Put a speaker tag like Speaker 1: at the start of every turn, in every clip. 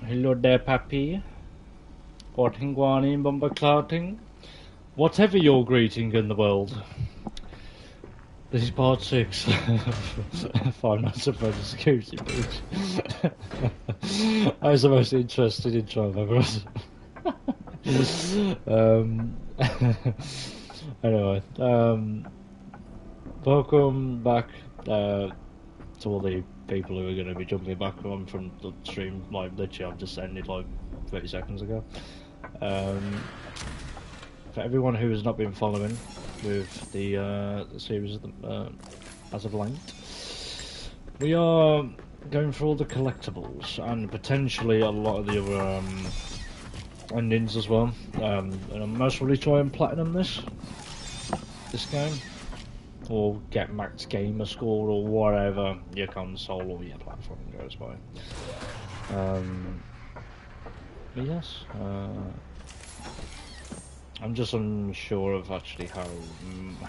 Speaker 1: Hello there, Pappy. Potting, guaning, bumper clouting. Whatever your greeting in the world. This is part 6. Finance and Freddy security breach. I was the most interested intro I've ever anyway, welcome back to all the people who are going to be jumping back on from the stream. Like, literally, I've just ended like 30 seconds ago. For everyone who has not been following with the series as of late, we are going for all the collectibles and potentially a lot of the other endings as well. And I'm most probably try and platinum this game, or get max gamer score, or whatever your console or your platform goes by. But yes, I'm just unsure of actually how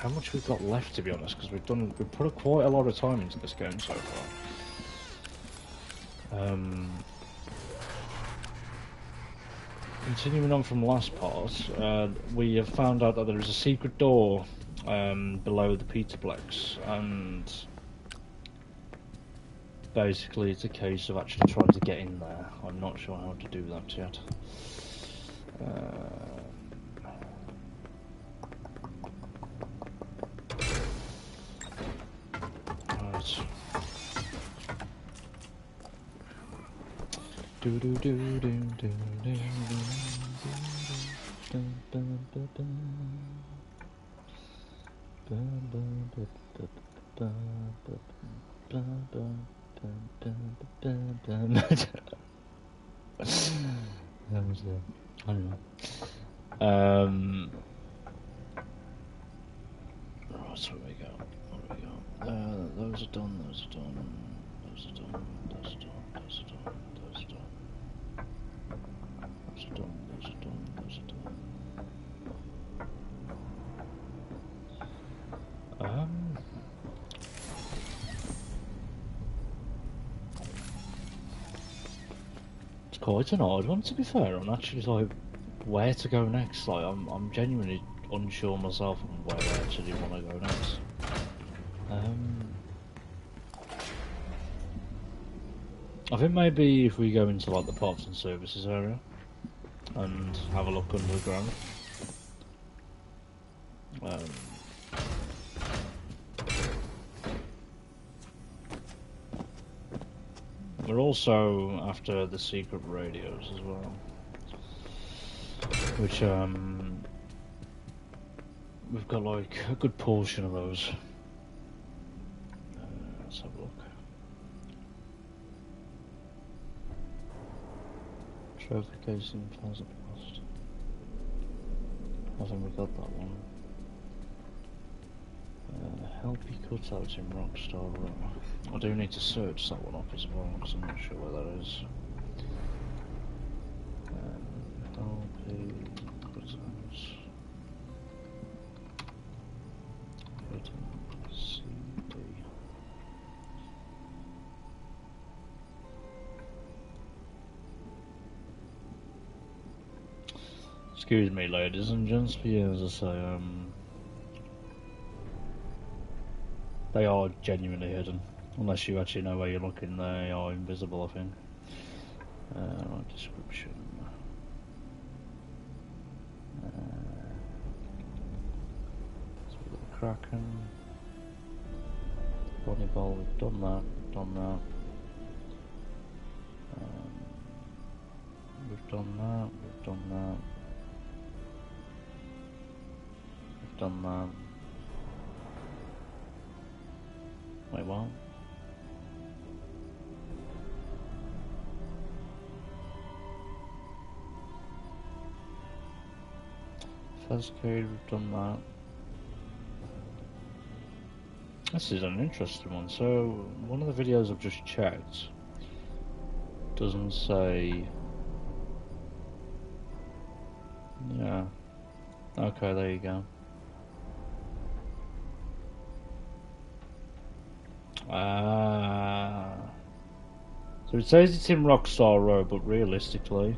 Speaker 1: much we've got left, to be honest, because we've put quite a lot of time into this game so far. Continuing on from last part, we have found out that there is a secret door below the Peterplex, and basically it's a case of actually trying to get in there. I'm not sure how to do that yet. Right. Do do do do do do do I don't know. Right, so we go. Those are done, those are done, those are done, those are done, those are done, those are done. Those are done, those are done, those are done. It's quite an odd one, to be fair. I'm actually like, where to go next? Like, I'm genuinely unsure myself on where I actually want to go next. I think maybe if we go into like the parts and services area and have a look underground. We're also after the secret radios as well, which we've got like a good portion of those. Let's have a look. Trophy casing Plaza Blast. I think we got that one. Helpy cutouts in Rockstar Row. I do need to search that one up as well, because I'm not sure where that is. Helpy cutouts. CD. Excuse me, ladies and gents, but yeah, as I say, they are genuinely hidden. Unless you actually know where you're looking, they are invisible, I think. Right, description. So we've got the Kraken. Bonnie Ball, we've done that, We've done that. Wait, what? First code, we've done that. This is an interesting one. So, one of the videos I've just checked doesn't say... Yeah. Okay, there you go. So it says it's in Rockstar Row, but realistically...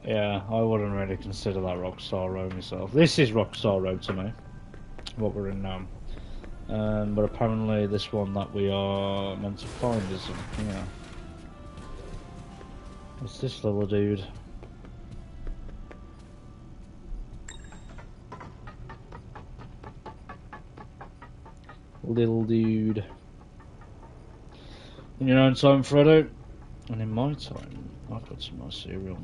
Speaker 1: Yeah, I wouldn't really consider that Rockstar Row myself. This is Rockstar Row to me, what we're in now. But apparently this one that we are meant to find isn't. Yeah. What's this little dude? Little dude. In your own time, Freddy. And in my time, I've got some nice cereal.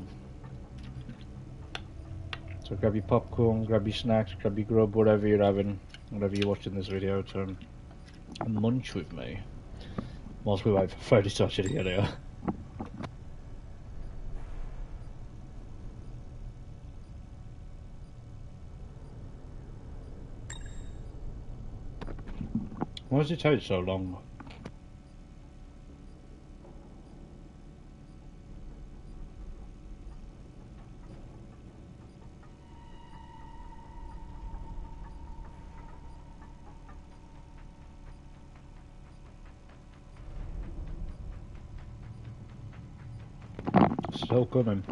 Speaker 1: So grab your popcorn, grab your snacks, grab your grub, whatever you're having, whatever you're watching this video to munch with me. Whilst we wait for Freddy to actually get here. Why does it take so long? Still coming.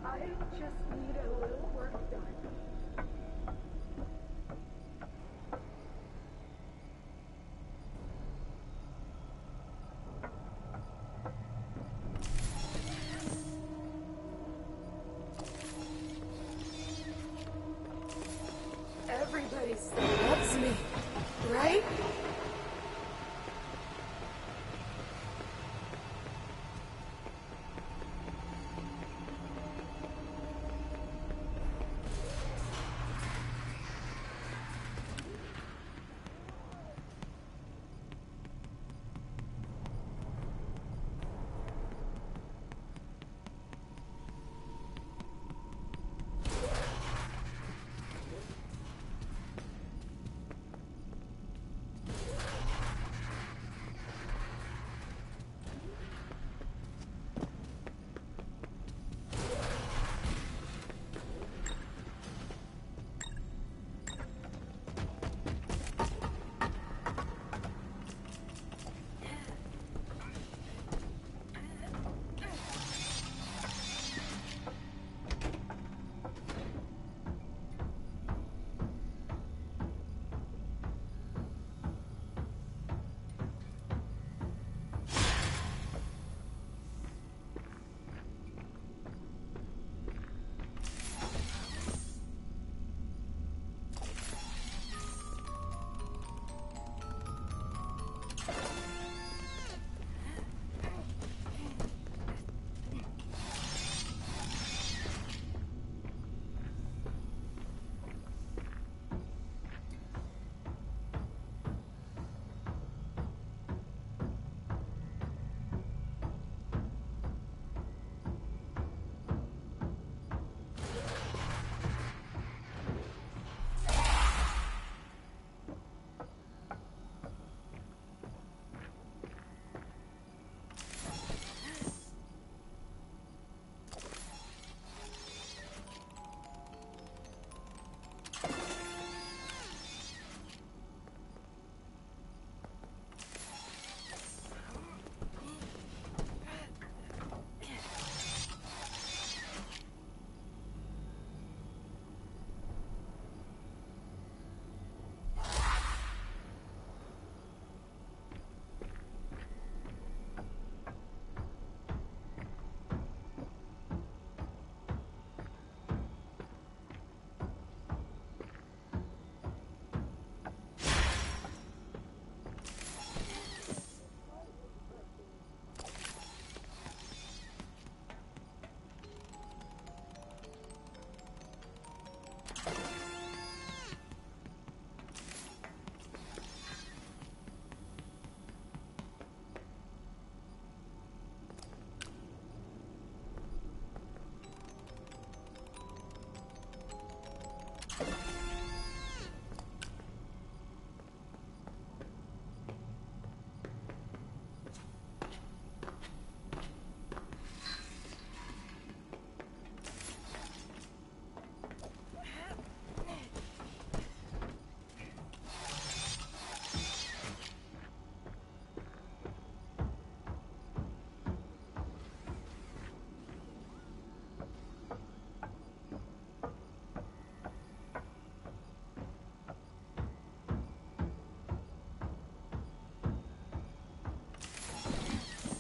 Speaker 2: I just need a little work done. Everybody still loves me, right?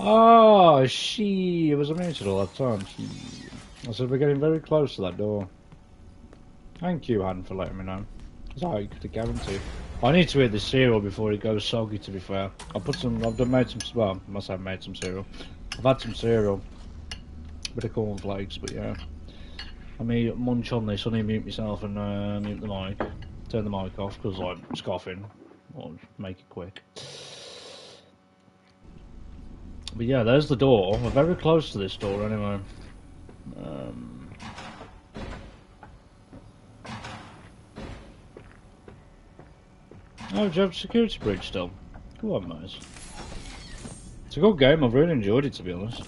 Speaker 1: Oh, she was muted all that time. She. I said we're getting very close to that door. Thank you, Han, for letting me know. That's how you could have guaranteed. I need to eat the cereal before it goes soggy. To be fair, I've done made some. Well, I must have made some cereal. I've had some cereal, bit of cornflakes, but yeah. I may munch on this. I need to mute myself and mute the mic. Turn the mic off because I'm scoffing. Or make it quick. But yeah, there's the door. We're very close to this door anyway. Oh, do you have a security breach still? Come on, mate. It's a good game. I've really enjoyed it, to be honest.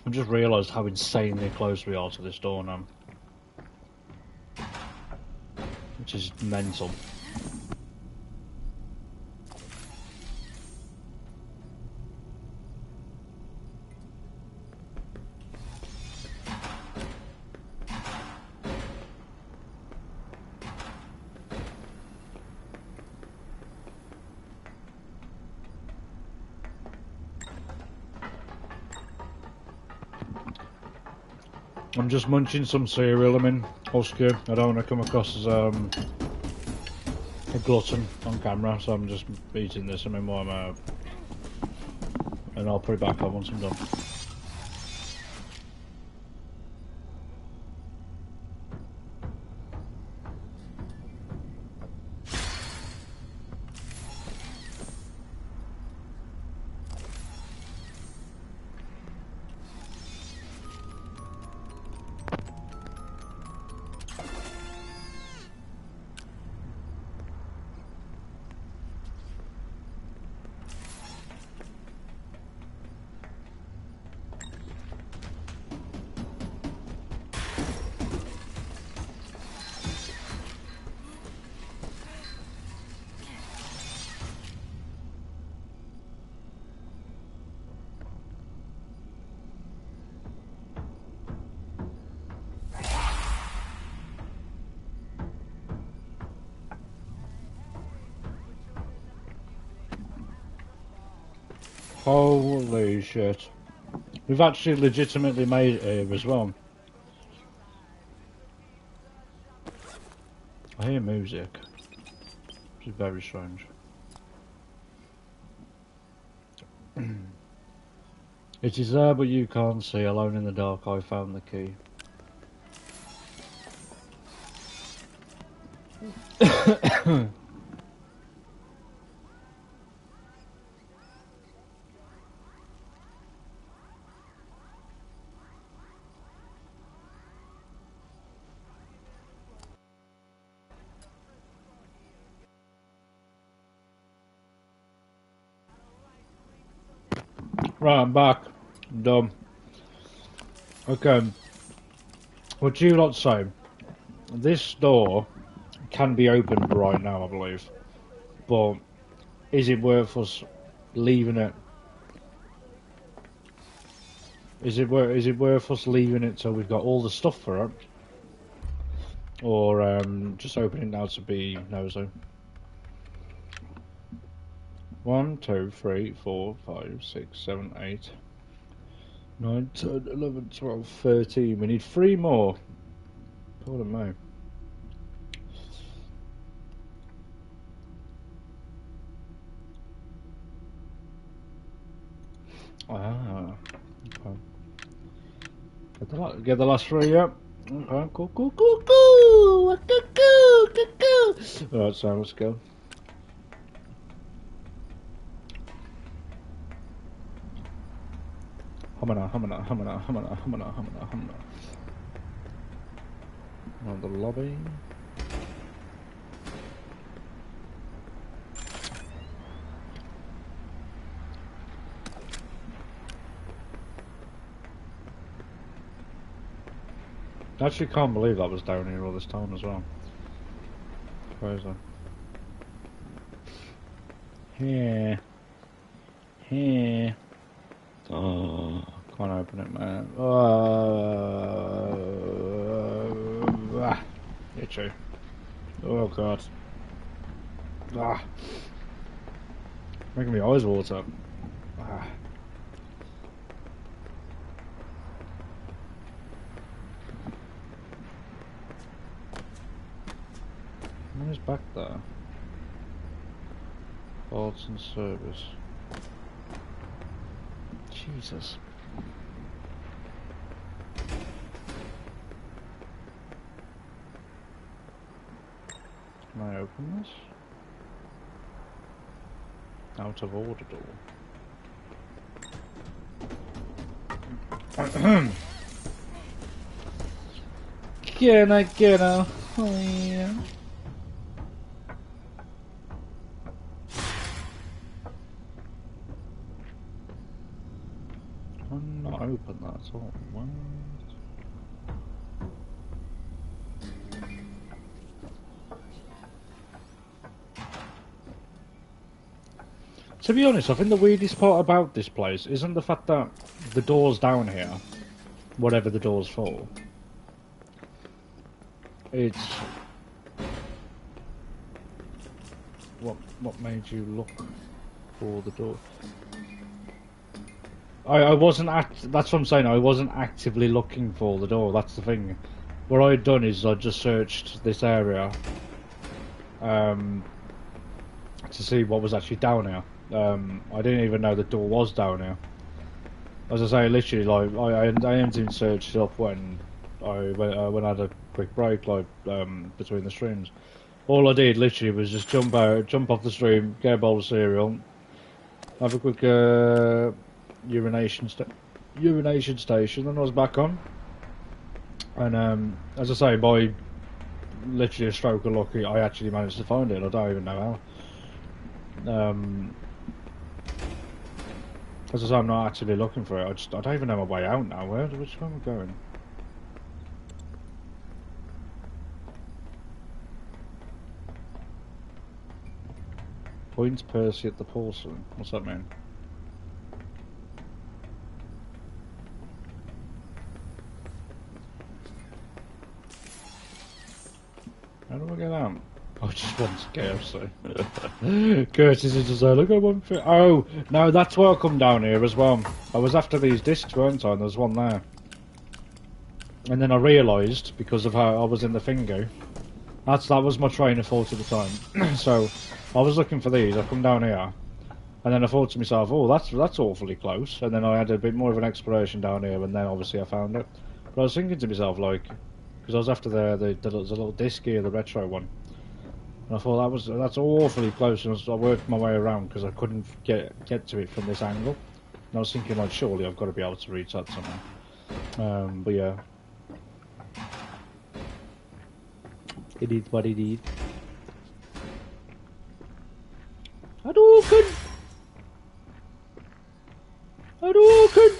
Speaker 1: I've just realised how insanely close we are to this door now. Which is mental. I'm just munching some cereal. I'm in Oscar. I don't want to come across as a glutton on camera, so I'm just eating this. I'm in while I'm out. And I'll put it back on once I'm done. Holy shit. We've actually legitimately made it here as well. I hear music. Which is very strange. It is there but you can't see. Alone in the dark I found the key. Right, I'm back. I'm done. Okay. What you lot say? This door can be opened right now, I believe. But is it worth us leaving it? Is it worth us leaving it till we've got all the stuff for it? Or just opening it now to be nosy? 1, 2, 3, 4, 5, 6, 7, 8, 9, 10, 11, 12, 13. We need 3 more. Pardon me. Ah, okay. Get the last three, yep. Okay, cool, cool, cool, cool, cool, cool, cool, cool. Alright, so let's go. Humana, humana, humana, humana, humana, humana, humana. On the lobby. I actually can't believe that was down here all this time as well. Crazy. Here. Here. Oh, can't open it, man. Itchy. Oh god. Ah. Making my eyes water. Ah. What is back there? Parts and service. Jesus. Can I open this? Out of order door. Can I get a... Oh yeah. I'm not open that at all. What? To be honest, I think the weirdest part about this place isn't the fact that the door's down here, whatever the door's for. It's what made you look for the door. I wasn't that's what I'm saying. I wasn't actively looking for the door. That's the thing. What I'd done is I just searched this area to see what was actually down here. I didn't even know the door was down here. As I say, literally, like I emptied searched up when I had a quick break, like between the streams. All I did literally was just jump off the stream, get a bowl of cereal, have a quick urination station, and I was back on. And as I say, by literally a stroke of luck, I actually managed to find it. I don't even know how. As I say, I'm not actually looking for it. I don't even know my way out now. Which way am I going? Point Percy at the porcelain. What's that mean? How do I get out? I just want KFC. Curtis is just like, look at one thing. Oh, no, that's why I come down here as well. I was after these discs, weren't I? And there's one there. And then I realised, because of how I was in the Fingo, that was my train of thought at the time. So, I was looking for these, I come down here, and then I thought to myself, oh, that's awfully close. And then I had a bit more of an exploration down here, and then obviously I found it. But I was thinking to myself, like, because I was after the little disc here, the retro one. And I thought that's awfully close, and I worked my way around because I couldn't get to it from this angle. And I was thinking, like, surely I've got to be able to reach that somehow. But yeah, it is what it is. Hadouken! Hadouken!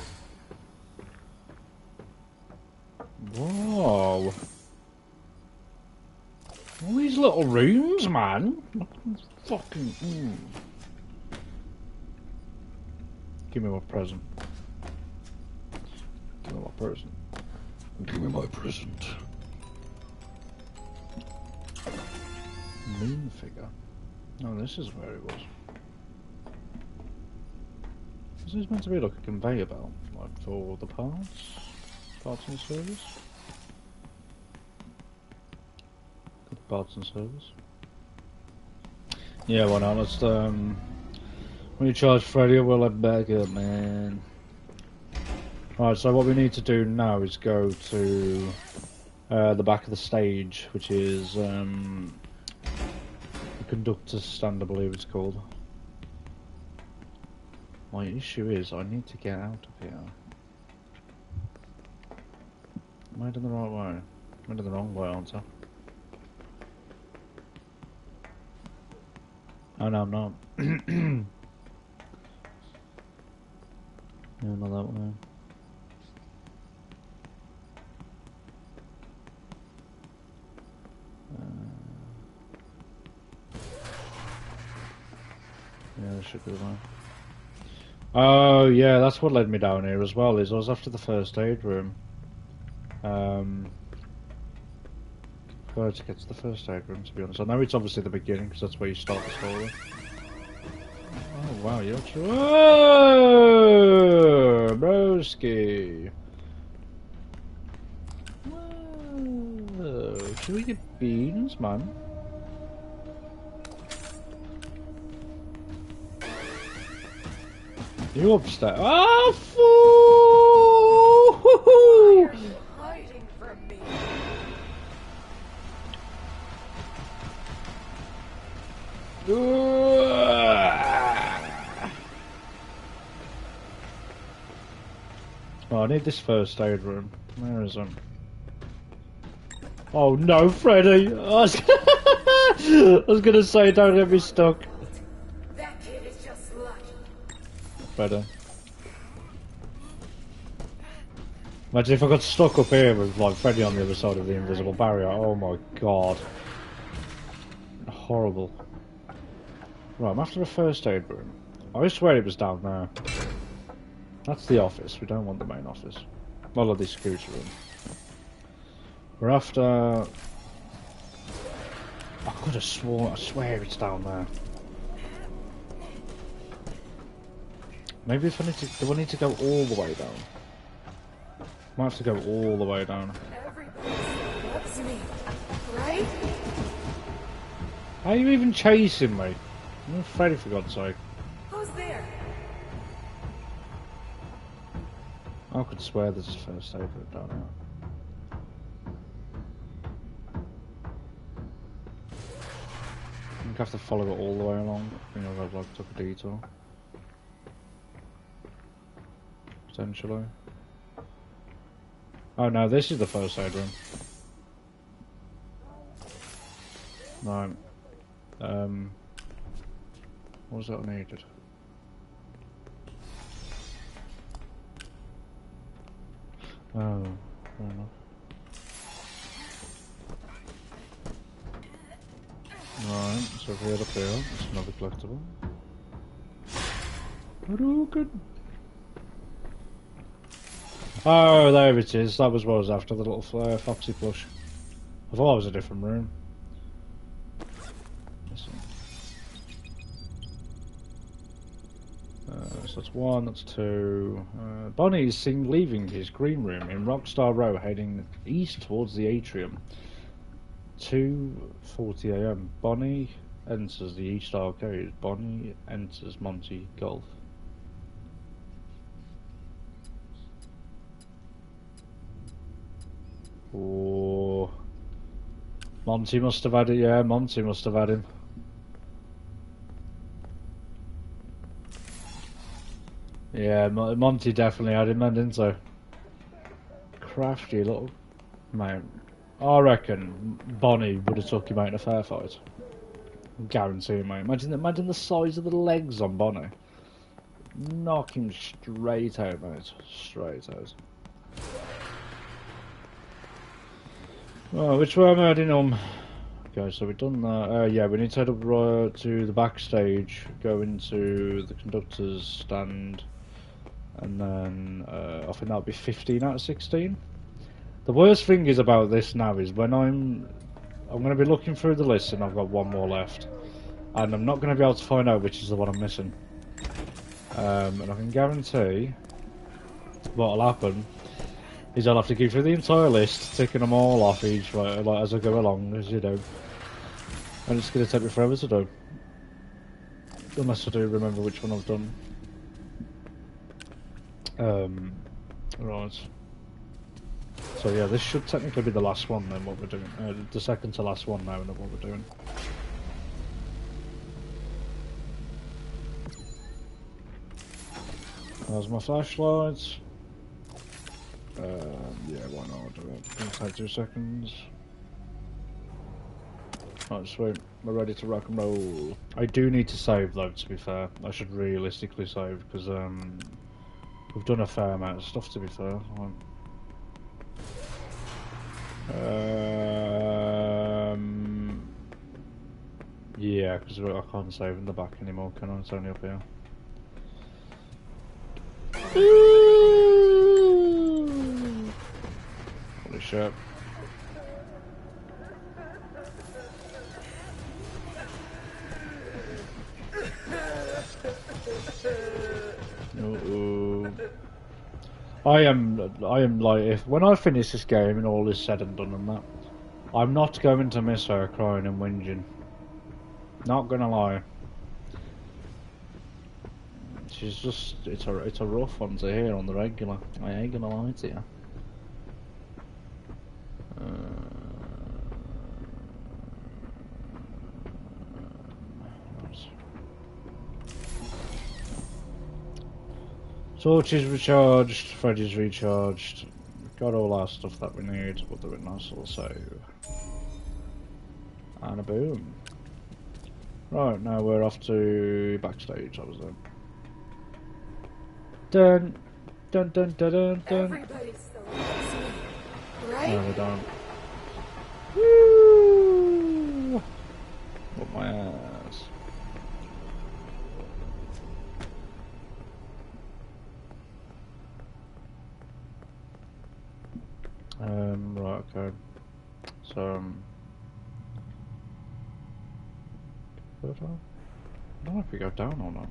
Speaker 1: Whoa. All these little rooms, man. Fucking. Give me my present. Give me my present. Give me my present. Moon figure. Oh, this is where it was. This is meant to be like a conveyor belt, like for the parts and service. Parts and service. Yeah, why not? Let's when you charge Freddy, we'll let back up, man. Right, so what we need to do now is go to the back of the stage, which is the conductor's stand, I believe it's called. My issue is I need to get out of here. Am I doing the right way? I'm doing the wrong way, aren't I? Oh no, I'm not. No, not that way. Yeah, there should be one. Oh yeah, that's what led me down here as well. Is I was after the first aid room. Prefer to get to the first aid room, to be honest. I know it's obviously the beginning because that's where you start the story. Oh wow, you're true. Whoa, broski. Whoa, should we get beans, man? You upstairs? Oh, fool!
Speaker 2: Why are you hiding from me?
Speaker 1: Oh, I need this first aid room. Where is it? Oh no, Freddy! I was gonna say, don't get me stuck.
Speaker 2: That kid is just lucky.
Speaker 1: Freddy. Imagine if I got stuck up here with like Freddy on the other side of the invisible barrier. Oh my god. Horrible. Right, I'm after the first aid room. I swear it was down there. That's the office. We don't want the main office. Well, or the scooter room. We're after... I could have sworn... I swear it's down there. Maybe if I need to... Do I need to go all the way down? Might have to go all the way down.
Speaker 2: Everybody still loves me, right?
Speaker 1: How are you even chasing me? I'm Freddy, for God's sake.
Speaker 2: Who's there?
Speaker 1: I could swear there's a first aid room down there. I think I have to follow it all the way along. I think I've like took a detour. Potentially. Oh no, this is the first aid room. Right. What was that I needed? Oh, fair enough. Right, so if we head up here, it's another collectible. Hadouken! Oh, there it is. That was what I was after, the little foxy plush. I thought it was a different room. So that's one, that's two. Bonnie is seen leaving his green room in Rockstar Row, heading east towards the atrium. 2:40 AM. Bonnie enters the East Arcade. Bonnie enters Monty Golf. Oh, Monty must have had it. Yeah, Monty must have had him. Yeah, Monty definitely had him then, didn't he? Crafty little mate. I reckon Bonnie would have took him out in a fair fight. Guarantee you, mate. Imagine the size of the legs on Bonnie. Knock him straight out, mate. Straight out. Oh, which way am I heading on? Okay, so we've done that. Yeah, we need to head up to the backstage, go into the conductor's stand, and then I think that'll be 15 out of 16. The worst thing is about this now is when I'm going to be looking through the list and I've got one more left, and I'm not going to be able to find out which is the one I'm missing. And I can guarantee what'll happen is I'll have to go through the entire list, ticking them all off each like as I go along, as you do, and it's going to take me forever to do, unless I do remember which one I've done. Right. So yeah, this should technically be the last one then, what we're doing. The second to last one now, and what we're doing. There's my flashlight. Yeah, why not? I'll do it. It'll take 2 seconds. Right, sweet. We're ready to rock and roll. I do need to save though, to be fair. I should realistically save, because we've done a fair amount of stuff, to be fair. Yeah, because I can't save in the back anymore, can I? It's only up here. Holy shit. I am like, when I finish this game and all is said and done and that, I'm not going to miss her crying and whinging. Not gonna lie. She's just, it's a rough one to hear on the regular. I ain't gonna lie to you. Torch is recharged, Freddy's recharged. We've got all our stuff that we need. We'll do it nice little save. And a boom. Right, now we're off to backstage, I was there. Dun dun dun dun dun dun.
Speaker 2: Everybody still loves me, right?
Speaker 1: No, we don't. Woo! Up my ass. Right, okay. So, I don't know if we go down or not.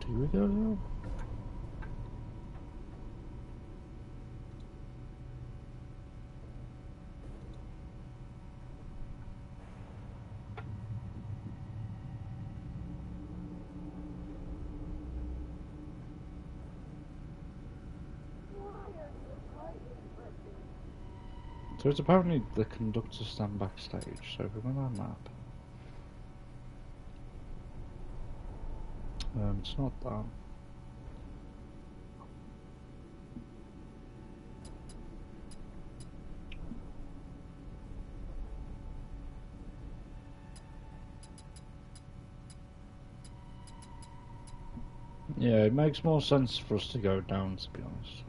Speaker 1: Do we go down? So it's apparently the conductor stand backstage, so if we go on that map. It's not that. Yeah, it makes more sense for us to go down, to be honest.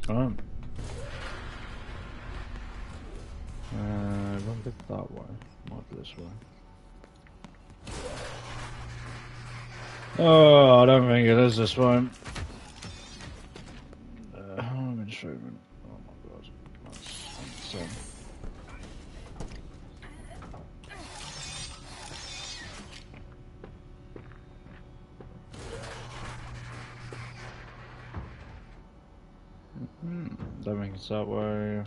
Speaker 1: Alright. Run it that way, not this way. Oh, I don't think it is this way. Home instrument. Oh my god. That's insane. Don't think it's that way.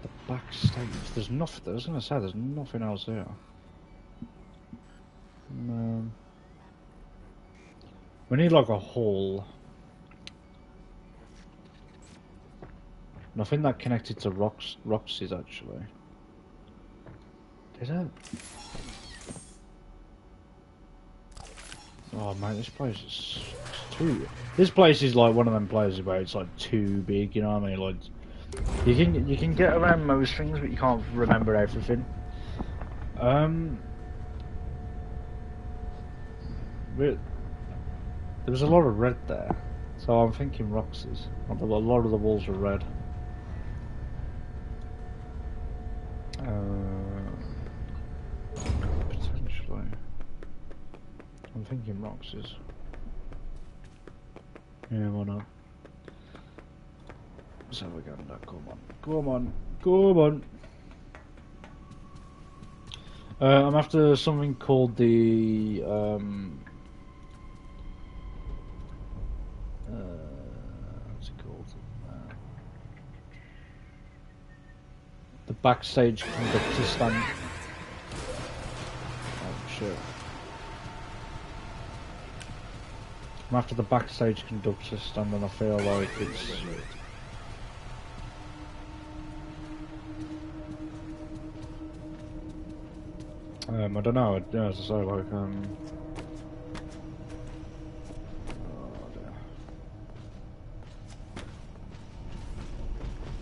Speaker 1: The backstage. There's nothing. I was gonna say there's nothing else here. We need like a hall. Nothing that connected to Roxy's actually. Did it? Oh man, this place is too. This place is like one of them places where it's like too big. You know what I mean? Like you can get around most things, but you can't remember everything. There was a lot of red there, so I'm thinking Roxy's. A lot of the walls are red. Potentially. I'm thinking Roxy's. Yeah, why not? So we're going to come on, come on, come on. I'm after something called the what's it called? The backstage conductor stand. Oh shit! I'm after the backstage conductor stand, and I feel like it's. I don't know. As I say, like oh dear.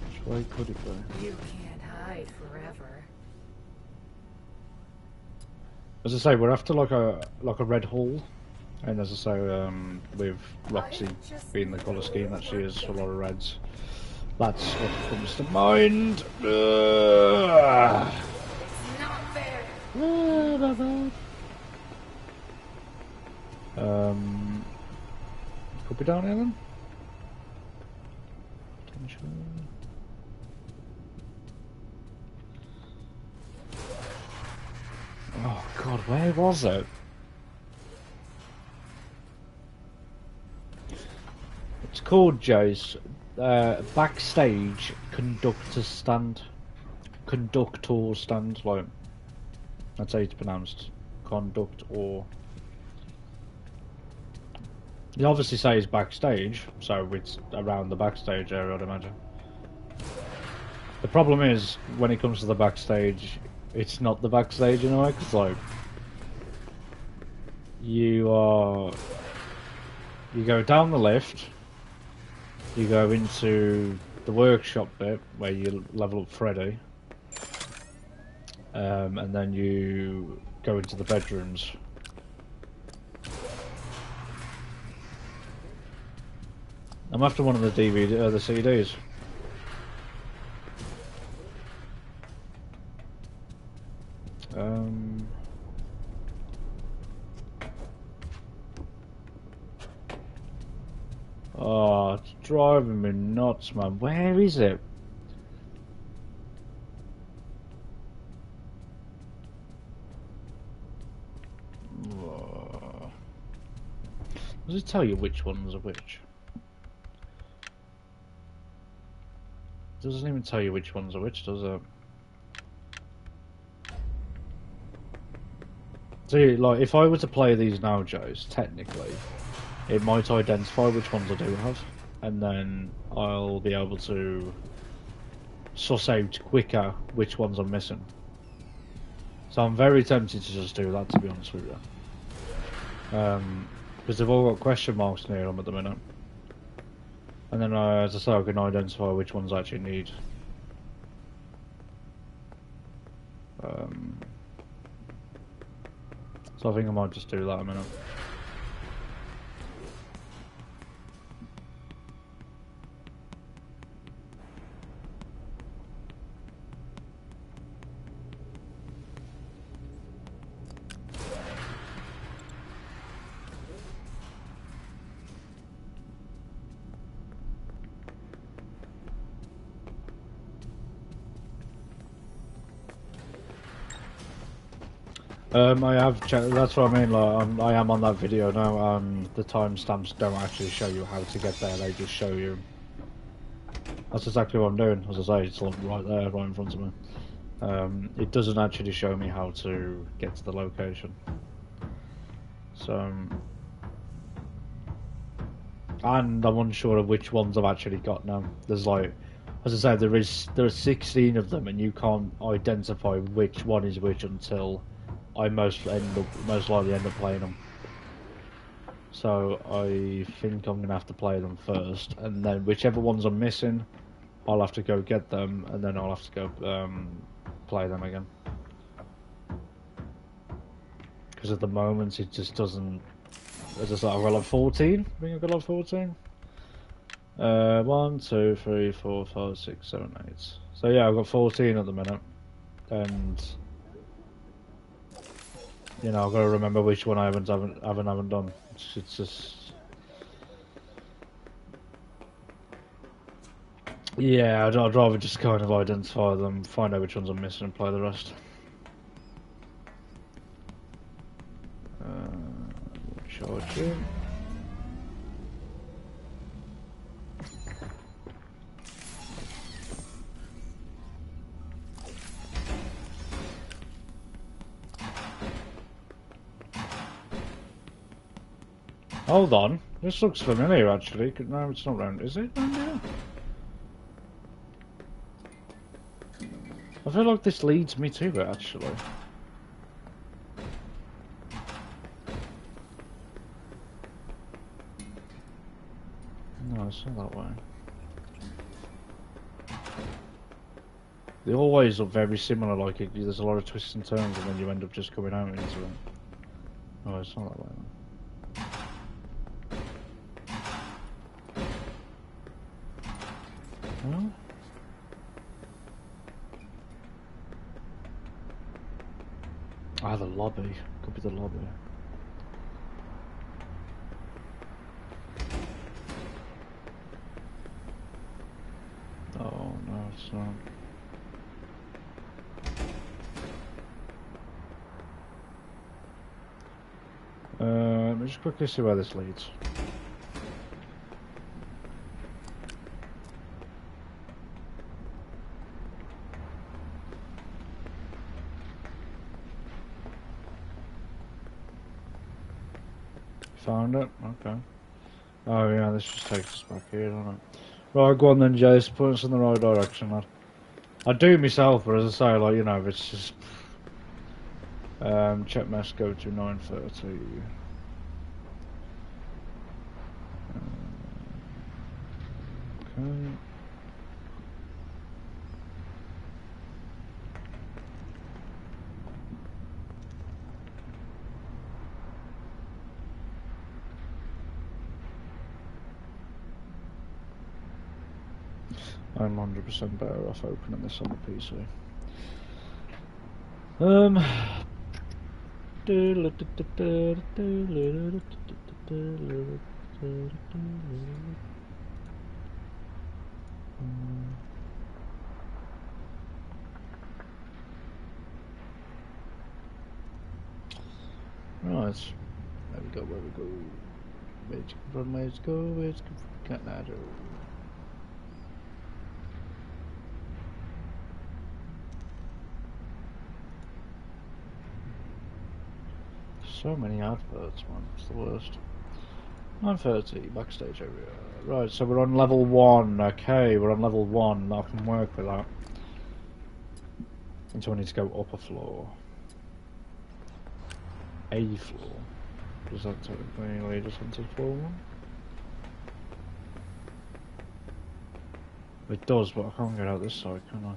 Speaker 1: Which way could it be?
Speaker 2: You can't hide forever.
Speaker 1: As I say, we're after like a red hall, and as I say, with Roxy being the colour scheme that she is, a lot of reds. That's what comes to mind.
Speaker 2: It's not fair.
Speaker 1: Could be down here then. Potentially. Oh god, where was it? It's called Joe's backstage conductor stand. Conductor stand, like that's how it's pronounced. Conduct or. He obviously says backstage, so it's around the backstage area, I'd imagine. The problem is, when it comes to the backstage, it's not the backstage in a way, because like you go down the lift, you go into the workshop bit where you level up Freddy, and then you go into the bedrooms. I'm after one of the the CDs. Oh, it's driving me nuts, man. Where is it? Oh. Does it tell you which ones are which? It doesn't even tell you which ones are which, does it? See, like, if I were to play these now, Joes, technically, it might identify which ones I do have, and then I'll be able to suss out quicker which ones I'm missing. So I'm very tempted to just do that, to be honest with you. Because they've all got question marks near them at the minute. And then, as I say, I can identify which ones I actually need. So I think I might just do that a minute. I have checked, that's what I mean, like, I am on that video now, the timestamps don't actually show you how to get there, they just show you. That's exactly what I'm doing, as I say, it's like right there, right in front of me. It doesn't actually show me how to get to the location. So, and I'm unsure of which ones I've actually got now. There's like, as I said, there are 16 of them, and you can't identify which one is which until I most likely end up playing them. So I think I'm gonna have to play them first, and then whichever ones I'm missing, I'll have to go get them, and then I'll have to go play them again. Because at the moment it just doesn't. As I said, I've got like 14. I think I've got like 14. 1, 2, 3, 4, 5, 6, 7, 8. So yeah, I've got 14 at the minute, and you know, I've got to remember which one I haven't done. It's just Yeah, I'd rather just kind of identify them, find out which ones I'm missing, and play the rest. Charge it. Hold on, this looks familiar actually. No, it's not round. Is it round here? I feel like this leads me to it actually. No, it's not that way. They always look very similar, like there's a lot of twists and turns and then you end up just coming out into it. Oh, it's not that way. Well? Ah, the lobby. Could be the lobby. Oh, no, it's not. Let me just quickly see where this leads. Found it? Okay. Oh yeah, this just takes us back here, doesn't it? Right, go on then, Jace. Put us in the right direction, lad. I do myself, but as I say, like, you know, it's just... check mess, go to 9:30. Okay. I'm 100% better off opening this on the PC. Right. There we go, where we go. Where's it come from, where's it go, where's it come from, Canada. So many adverts, man, it's the worst. 9:30, backstage area. Right, so we're on level 1, okay, we're on level 1, I can work with that. And so I need to go up a floor. A floor. Does that technically lead us onto floor 1? It does, but I can't get out this side, can I?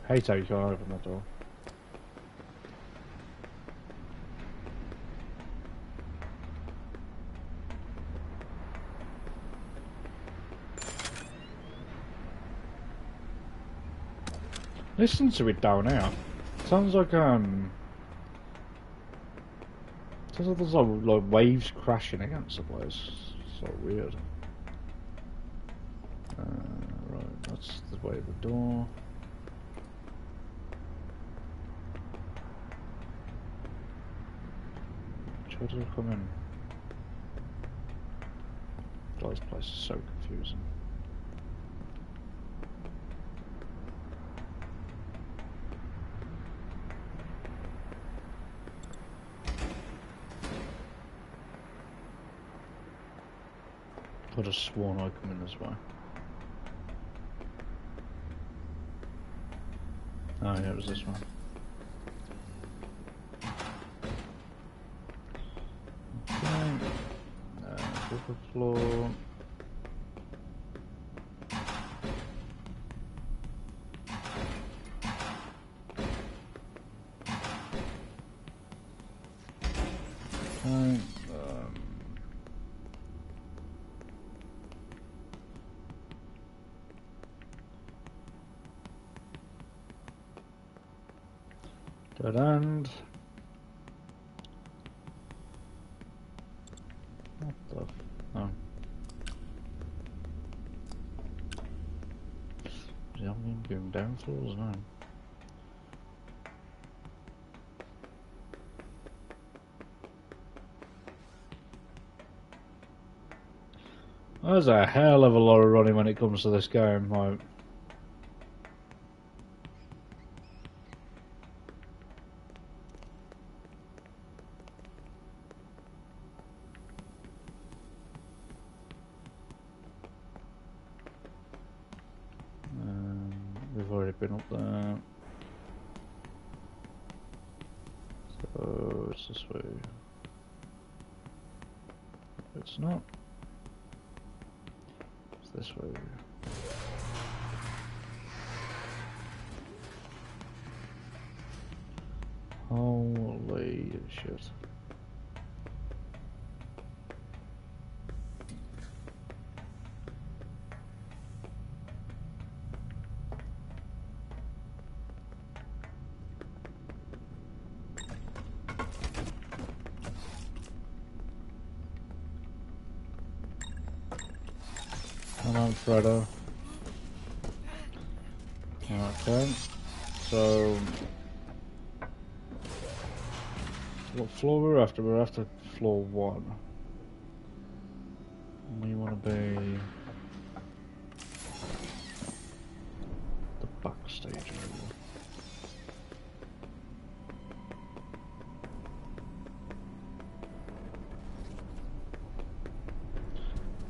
Speaker 1: Hate how you can't open that door. Listen to it down here. Sounds like sounds like there's like waves crashing against the place. So weird. Right, that's the way of the door. Where did I come in? God, this place is so confusing. Could have sworn I come in this way. Oh yeah, it was this one. Okay. Upper floor. Okay. Dead end. What the? Oh. I'm going down floors now. There's a hell of a lot of running when it comes to this game, like. We've already been up there. So it's this way. It's not. It's this way. Holy shit. Come on, Freddo. Okay. So, what floor we're after? We're after floor 1. We want to be the backstage area.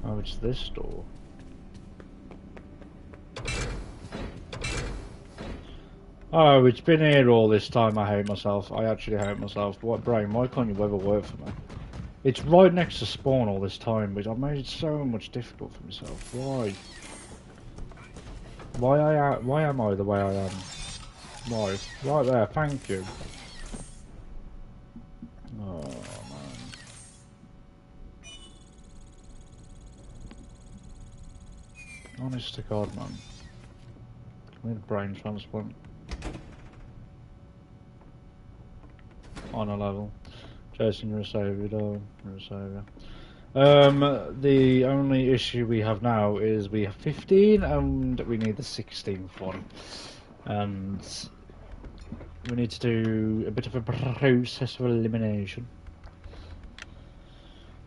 Speaker 1: Oh, it's this door. Oh, it's been here all this time. I hate myself. I actually hate myself. What brain? Why can't you ever work for me? It's right next to spawn all this time, but I've made it so much difficult for myself. Why? Why am I the way I am? Why? Right there. Thank you. Oh man. Honest to God, man. I need a brain transplant. On a level. Jason, you're a saviour, darling. You're a saviour. The only issue we have now is we have 15 and we need the 16th one. And we need to do a bit of a process of elimination.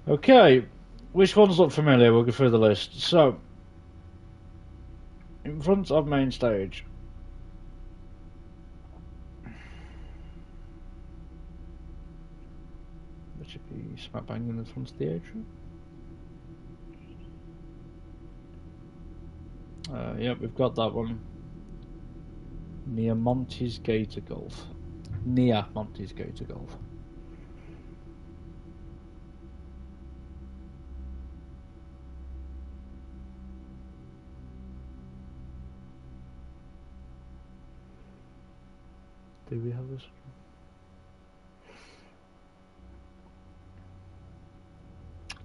Speaker 1: Okay, which ones look familiar? We'll go through the list. So, in front of main stage. That should be smack bang in the front of the atrium. Yep, we've got that one. Near Monty's Gator Golf. Near Monty's Gator Golf. Do we have this one?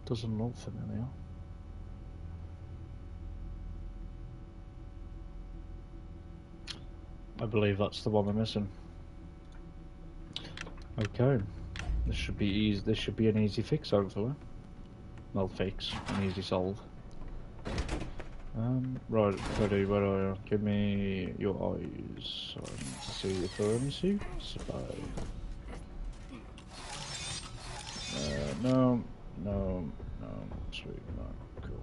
Speaker 1: Doesn't look familiar. I believe that's the one we're missing. Okay, this should be easy. This should be an easy fix, hopefully. Well, fix, an easy solve. Right, Freddy, where are you? Give me your eyes. I need to see if there are any suits. No, sweet, no, cool.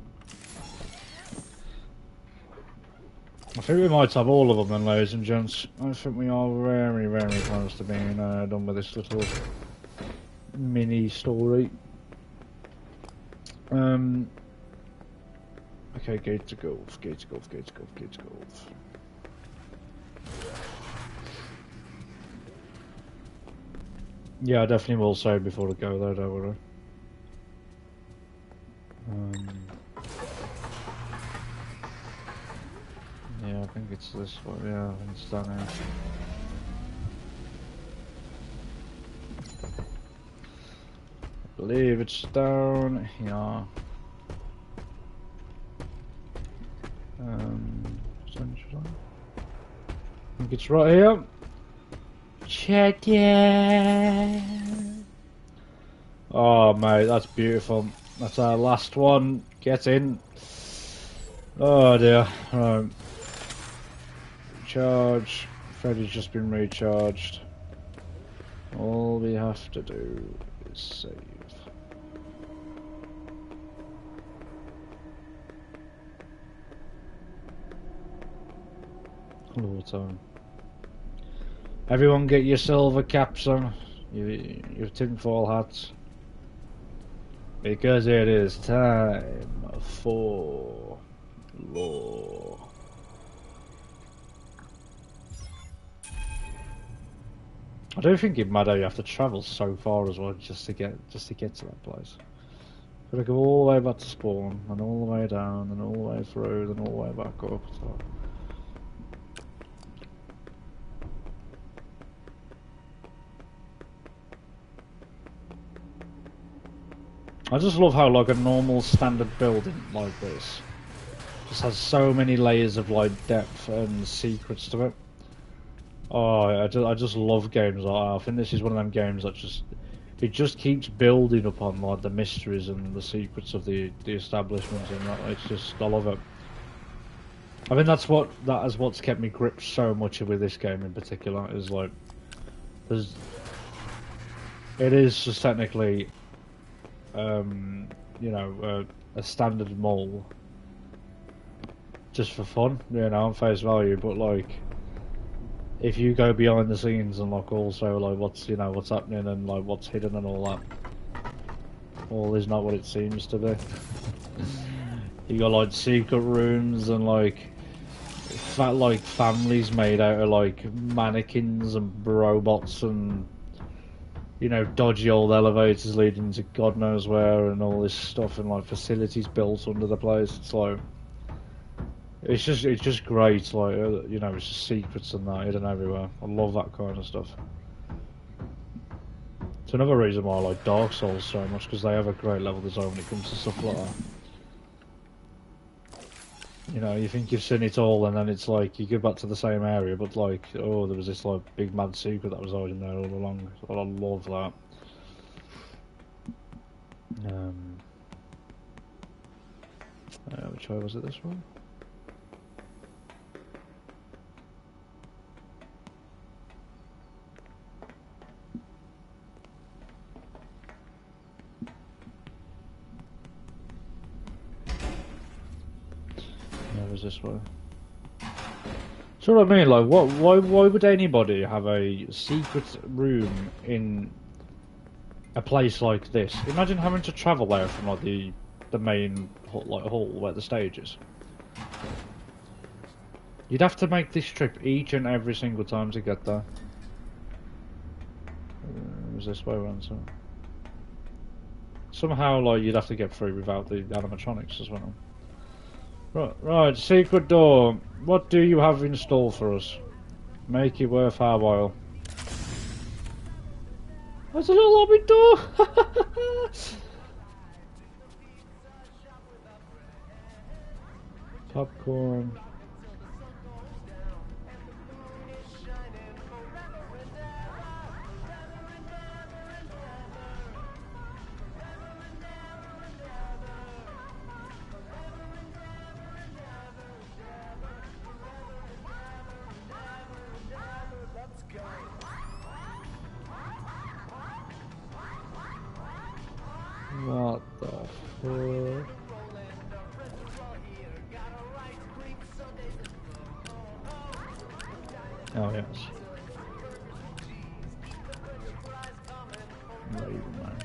Speaker 1: I think we might have all of them then, ladies and gents. I think we are very, very close to being done with this little mini story. Okay, gate to golf. Yeah, I definitely will save before I go there, don't worry. Yeah, I think it's this one. Yeah, I think it's down here. I believe it's down here. I think it's right here. Check it. Oh mate, that's beautiful. That's our last one. Get in. Oh dear. Right. Recharge. Freddy's just been recharged. All we have to do is save. Hello, time. Everyone get your silver caps on. Your tinfoil hats. Because it is time for law. I don't think it matters. You have to travel so far as well just to get to that place. Gotta go all the way back to spawn, and all the way down, and all the way through, then all the way back up. So. I just love how like a normal standard building like this just has so many layers of like depth and secrets to it. Oh, I just love games like that. I think this is one of them games that just keeps building upon like the mysteries and the secrets of the establishments, and that it's just, I love it. I mean that is what's kept me gripped so much with this game in particular, is like it is just technically you know, a standard mall just for fun, you know, on face value, but like if you go behind the scenes and like also like what's happening and like what's hidden and all that, all is not what it seems to be. You got like secret rooms and like families made out of like mannequins and robots, and you know, dodgy old elevators leading to God knows where, and all this stuff, and like facilities built under the place. It's like it's just great, like you know, it's just secrets and that hidden everywhere. I love that kind of stuff. It's another reason why I like Dark Souls so much, because they have a great level design when it comes to stuff like that. You know, you think you've seen it all, and then it's like you go back to the same area, but like, oh, there was this like big mad secret that was hiding there all along. So I love that. Which way was it? This one? Yeah, it was this way. So what I mean, like, why would anybody have a secret room in a place like this? Imagine having to travel there from like the main hall where the stage is. You'd have to make this trip each and every single time to get there. It was this way around, so somehow like you'd have to get through without the animatronics as well. Right, secret door. What do you have in store for us? Make it worth our while. There's a little lobby door! Popcorn. What the fuck? Oh yes. Not even mine.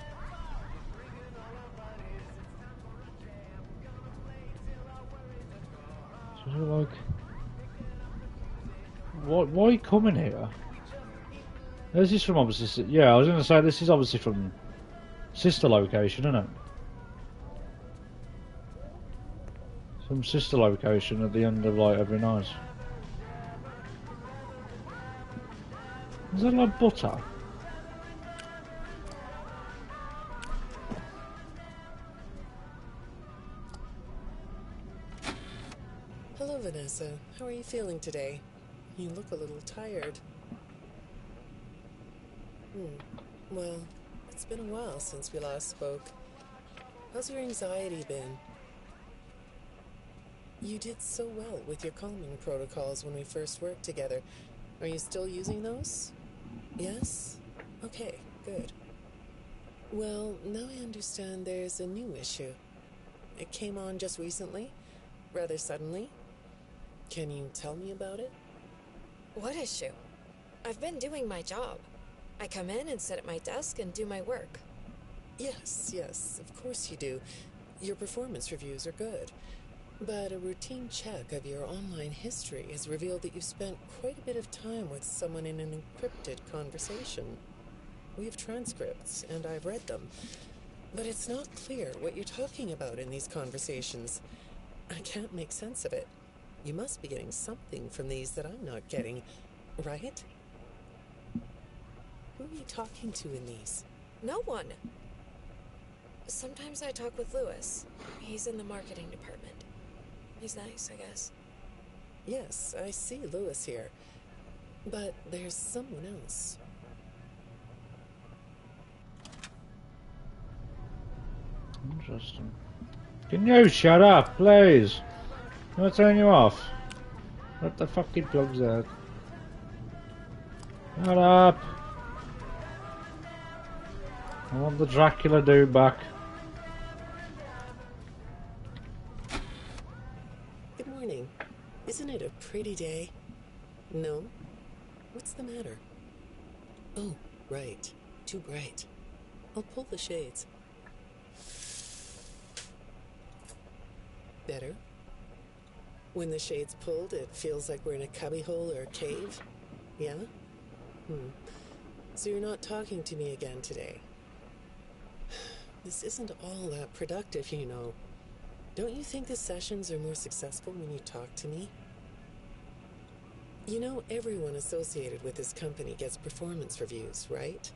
Speaker 1: So like, what? Why coming here? This is from obviously. Yeah, I was gonna say this is obviously from sister location, isn't it? Some sister location at the end of like every night. Is that like butter?
Speaker 3: Hello, Vanessa. How are you feeling today? You look a little tired. Well, it's been a while since we last spoke. How's your anxiety been? You did so well with your calming protocols when we first worked together. Are you still using those? Yes? Okay, good. Well, now I understand there's a new issue. It came on just recently, rather suddenly. Can you tell me about it?
Speaker 4: What issue? I've been doing my job. I come in and sit at my desk and do my work.
Speaker 3: Yes, of course you do. Your performance reviews are good. But a routine check of your online history has revealed that you've spent quite a bit of time with someone in an encrypted conversation. We have transcripts, and I've read them. But it's not clear what you're talking about in these conversations. I can't make sense of it. You must be getting something from these that I'm not getting, right? Who are you talking to in these?
Speaker 4: No one. Sometimes I talk with Lewis. He's in the marketing department. He's nice, I guess.
Speaker 3: Yes, I see Lewis here. But there's someone else.
Speaker 1: Interesting. Can you shut up, please? I'm gonna turn you off. Let the fucking plugs out. Shut up. I want the Dracula dude back.
Speaker 3: Good morning. Isn't it a pretty day? No? What's the matter? Oh, right. Too bright. I'll pull the shades. Better? When the shade's pulled, it feels like we're in a cubbyhole or a cave? Yeah? So you're not talking to me again today? This isn't all that productive, you know. Don't you think the sessions are more successful when you talk to me? You know, everyone associated with this company gets performance reviews, right?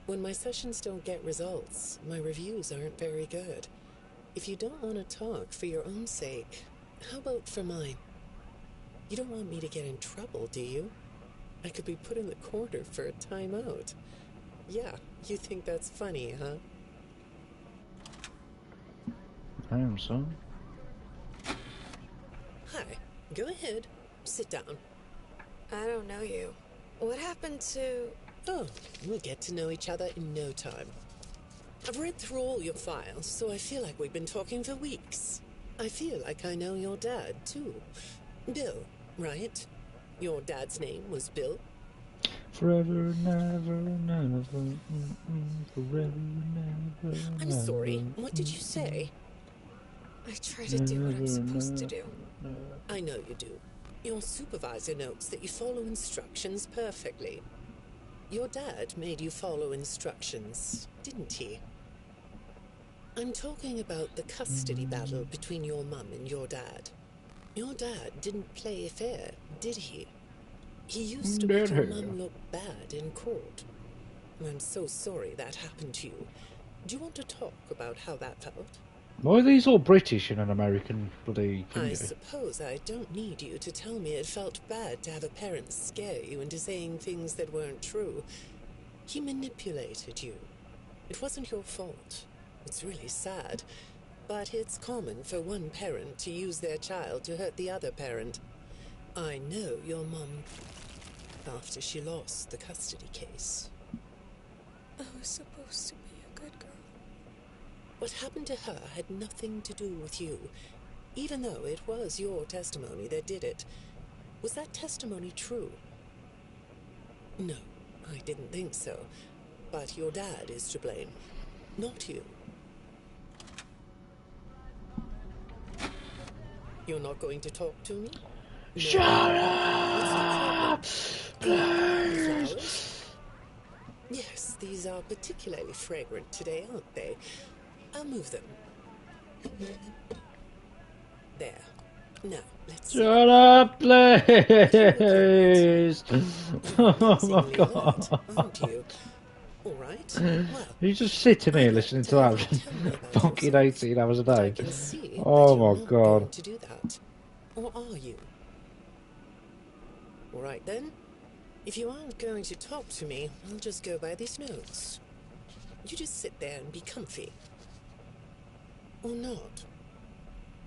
Speaker 3: When my sessions don't get results, my reviews aren't very good. If you don't want to talk for your own sake, how about for mine? You don't want me to get in trouble, do you? I could be put in the corner for a timeout. Yeah, you think that's funny, huh?
Speaker 1: I am so.
Speaker 3: Hi, go ahead. Sit down.
Speaker 4: I don't know you. What happened to...
Speaker 3: Oh, we'll get to know each other in no time. I've read through all your files, so I feel like we've been talking for weeks. I feel like I know your dad, too. Bill, right? Your dad's name was Bill?
Speaker 1: Forever, never, never, forever, never.
Speaker 3: I'm sorry, what did you say?
Speaker 4: I try to do what I'm supposed to do.
Speaker 3: I know you do. Your supervisor notes that you follow instructions perfectly. Your dad made you follow instructions, didn't he? I'm talking about the custody battle between your mum and your dad. Your dad didn't play fair, did he? He used to make your mum look bad in court. I'm so sorry that happened to you. Do you want to talk about how that felt?
Speaker 1: Why are these all British in an American bloody
Speaker 3: I
Speaker 1: country?
Speaker 3: suppose I don't need you to tell me it felt bad to have a parent scare you into saying things that weren't true. He manipulated you. It wasn't your fault. It's really sad. But it's common for one parent to use their child to hurt the other parent. I know your mum after she lost the custody case.
Speaker 4: I was supposed to be a good girl.
Speaker 3: What happened to her had nothing to do with you, even though it was your testimony that did it. Was that testimony true? No, I didn't think so. But your dad is to blame, not you. You're not going to talk to me? No.
Speaker 1: Shut up!
Speaker 3: The
Speaker 1: Please!
Speaker 3: flowers? Yes, these are particularly fragrant today, aren't they? I'll move them. There. Now, let's see.
Speaker 1: Shut up, please! Oh my
Speaker 3: Amazingly
Speaker 1: god.
Speaker 3: alert, aren't you? All right. Well,
Speaker 1: You're just sitting here
Speaker 3: I'd like
Speaker 1: listening to
Speaker 3: to have
Speaker 1: that
Speaker 3: you tell me about
Speaker 1: fucking
Speaker 3: yourself.
Speaker 1: 18 hours a
Speaker 3: But I
Speaker 1: day.
Speaker 3: can see that
Speaker 1: Oh
Speaker 3: you're
Speaker 1: my
Speaker 3: not
Speaker 1: god.
Speaker 3: going to do that. Or are you? All right then. If you aren't going to talk to me, I'll just go by these notes. You just sit there and be comfy. Or not.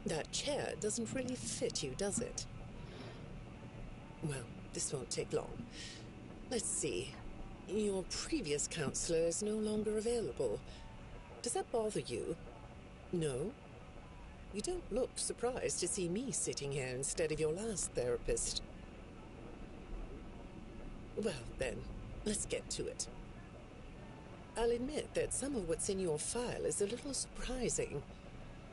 Speaker 3: That chair doesn't really fit you, does it? Well, this won't take long. Let's see. Your previous counselor is no longer available. Does that bother you? No? You don't look surprised to see me sitting here instead of your last therapist. Well, then, let's get to it. I'll admit that some of what's in your file is a little surprising.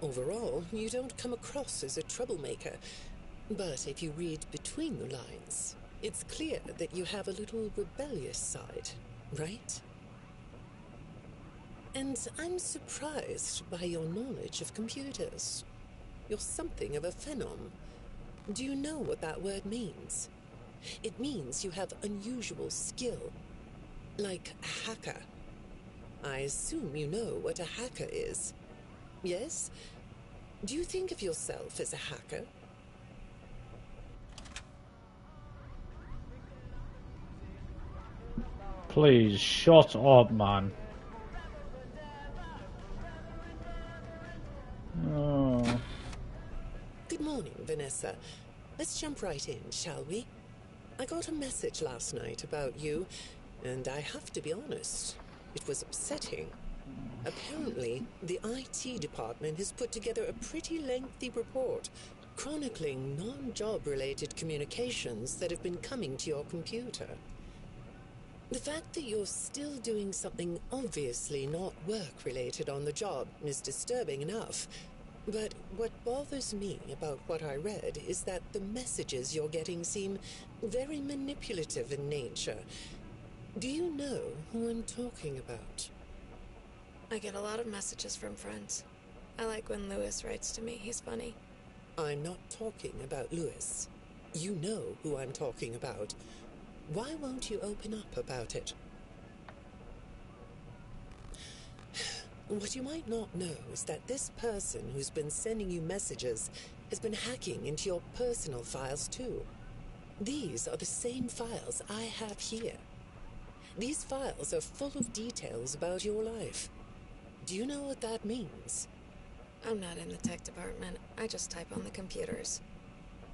Speaker 3: Overall, you don't come across as a troublemaker. But if you read between the lines, it's clear that you have a little rebellious side, right? And I'm surprised by your knowledge of computers. You're something of a phenom. Do you know what that word means? It means you have unusual skill, like a hacker. I assume you know what a hacker is. Yes? Do you think of yourself as a hacker?
Speaker 1: Please, shut up, man. Oh.
Speaker 3: Good morning, Vanessa. Let's jump right in, shall we? I got a message last night about you, and I have to be honest, it was upsetting. Apparently, the IT department has put together a pretty lengthy report chronicling non-job-related communications that have been coming to your computer. The fact that you're still doing something obviously not work-related on the job is disturbing enough. But what bothers me about what I read is that the messages you're getting seem very manipulative in nature. Do you know who I'm talking about?
Speaker 4: I get a lot of messages from friends. I like when Lewis writes to me. He's funny.
Speaker 3: I'm not talking about Lewis. You know who I'm talking about. Why won't you open up about it? What you might not know is that this person who's been sending you messages has been hacking into your personal files too. These are the same files I have here. These files are full of details about your life. Do you know what that means?
Speaker 4: I'm not in the tech department. I just type on the computers.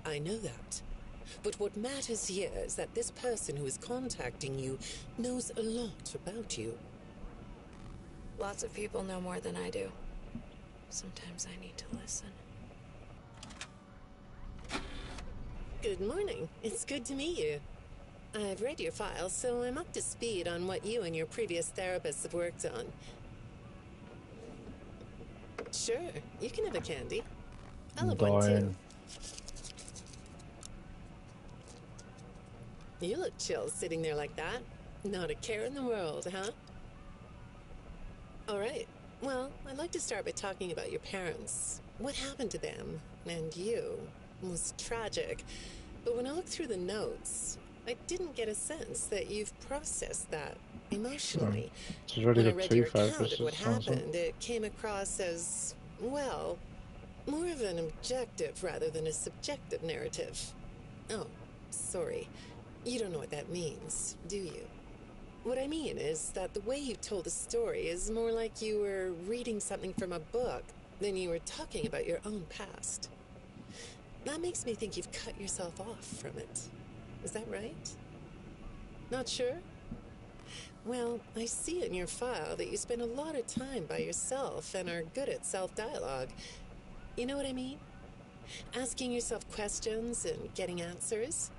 Speaker 3: I know that. But what matters here is that this person who is contacting you knows a lot about you.
Speaker 4: Lots of people know more than I do. Sometimes I need to listen.
Speaker 3: Good morning. It's good to meet you. I've read your file, so I'm up to speed on what you and your previous therapists have worked on. Sure, you can have a candy. I'll have one too. You look chill sitting there like that. Not a care in the world, huh? All right. Well, I'd like to start by talking about your parents. What happened to them and you was tragic. But when I looked through the notes, I didn't get a sense that you've processed that emotionally. When I read your account of what happened, it came across as, well, more of an objective rather than a subjective narrative. Oh, sorry. You don't know what that means, do you? What I mean is that the way you told the story is more like you were reading something from a book than you were talking about your own past. That makes me think you've cut yourself off from it. Is that right? Not sure? Well, I see in your file that you spend a lot of time by yourself and are good at self-dialogue. You know what I mean? Asking yourself questions and getting answers.